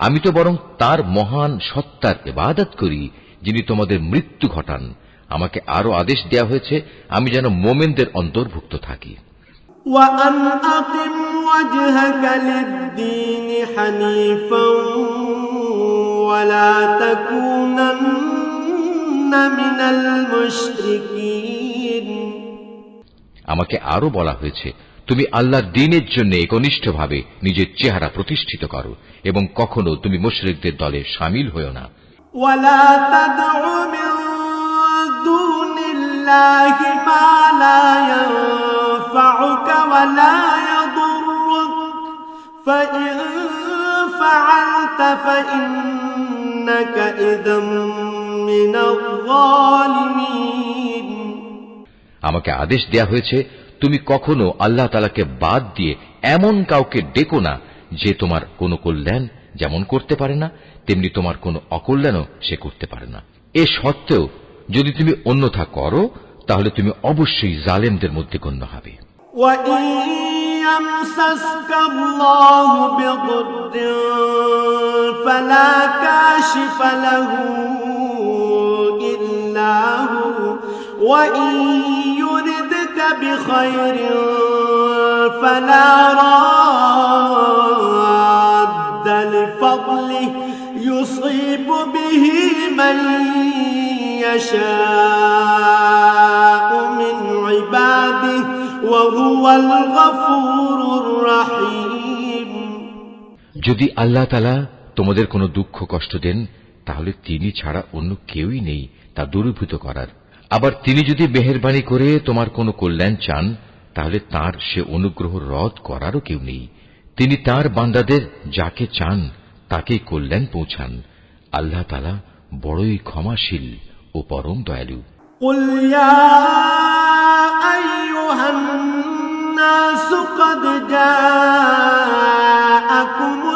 আমি তো বরং তার মহান সত্তার ইবাদত করি যিনি তোমাদের মৃত্যু ঘটান। আমাকে আরো আদেশ দেয়া হয়েছে আমি যেন মুমিনদের অন্তর্ভুক্ত থাকি। وأن أقم وجهك للدين حنيفا ولا تكونن من المشركين আমাকে আরো বলা হয়েছে তুমি আল্লাহর দ্বীনের জন্য একনিষ্ঠভাবে নিজের চেহারা প্রতিষ্ঠিত করো এবং কখনো তুমি মুশরিকদের দলে শামিল হয়ো না। ولا تدع من دون الله ما لا ينفعك ولا يضرك فإن فعلت فإنك إذا من الظالمين আমাকে আদেশ দেয়া হয়েছে তুমি কখনো আল্লাহ তাআলাকে বাদ দিয়ে এমন কাউকে ডেকো না যে তোমার কোনো কল্যাণ যেমন করতে পারে না তেমনি তোমার কোনো অকল্যাণও সে করতে পারে না। এ সত্ত্বেও যদি তুমি অন্যথা করো তাহলে তুমি অবশ্যই জালেমদের মধ্যে গণ্য হবে। وَإِن يَمْسَسْكَ اللَّهُ بِضُرٍّ فَلَا كَاشِفَ لَهُ إِلَّا هُوَ وَإِن يُرِدْكَ بِخَيْرٍ فَلَا رَادَّ لِفَضْلِهِ يُصِيبُ بِهِ مَن يَشَاءُ هو الغفور الرحيم যদি আল্লাহ তাআলা তোমাদের কোনো দুঃখ কষ্ট দেন তাহলে তিনি ছাড়া অন্য কেউই নেই তা দূরীভূত করার। আবার তিনি যদি মেহেরবানি করে তোমার কোনো কল্যাণ চান তাহলে তার সে অনুগ্রহ রদ করারও কেউ নেই। তিনি তার বান্দাদের যাকে চান তাকেই কল্যাণ পৌঁছান। আল্লাহ তাআলা বড়ই ক্ষমাশীল ও পরম দয়ালু। قل يا أيها الناس قد جاءكم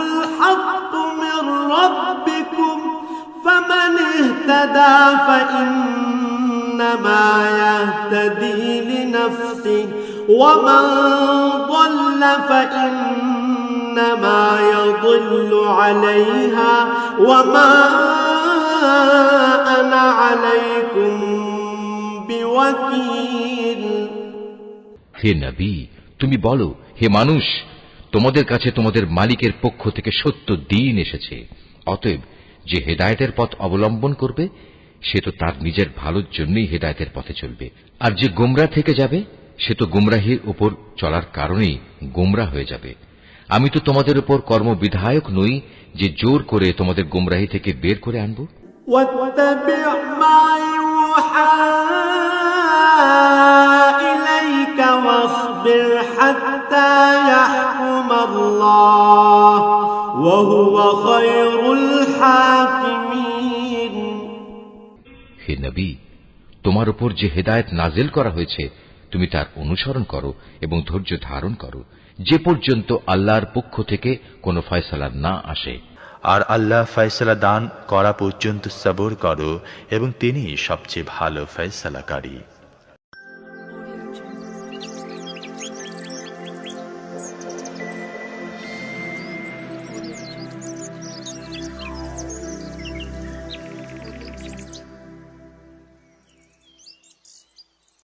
الحق من ربكم فمن اهتدى فإنما يهتدي لنفسه ومن ضل فإنما يضل عليها وما أنا عليكم بوكيل হে নবী, তুমি বলো, হে মানুষ, তোমাদের কাছে তোমাদের মালিকের পক্ষ থেকে সত্য দ্বীন এসেছে। অতএব যে হেদায়েতের পথ অবলম্বন করবে সে তো তার নিজের ভালোর জন্যই হেদায়েতের পথে চলবে, আর যে গোমরা থেকে যাবে সে তো গুমরাহির উপর চলার কারণেই গোমরা হয়ে যাবে। আমি তো তোমাদের উপর কর্মবিধায়ক নই যে জোর করে তোমাদের গুমরাহি থেকে বের করে আনব। واتبع ما يوحى إليك واصبر حتى يحكم الله وهو خير الحاكمين হে নবী, তোমার উপর যে হেদায়েত নাজিল করা হয়েছে তুমি তার অনুসরণ করো এবং ধৈর্য ধারণ করো যে পর্যন্ত আল্লাহর পক্ষ থেকে কোনো ফয়সালা না আসে। আর আল্লাহ ফয়সালা দান করা পর্যন্ত সবর করো এবং তিনি সবচেয়ে ভালো ফয়সালাকারী।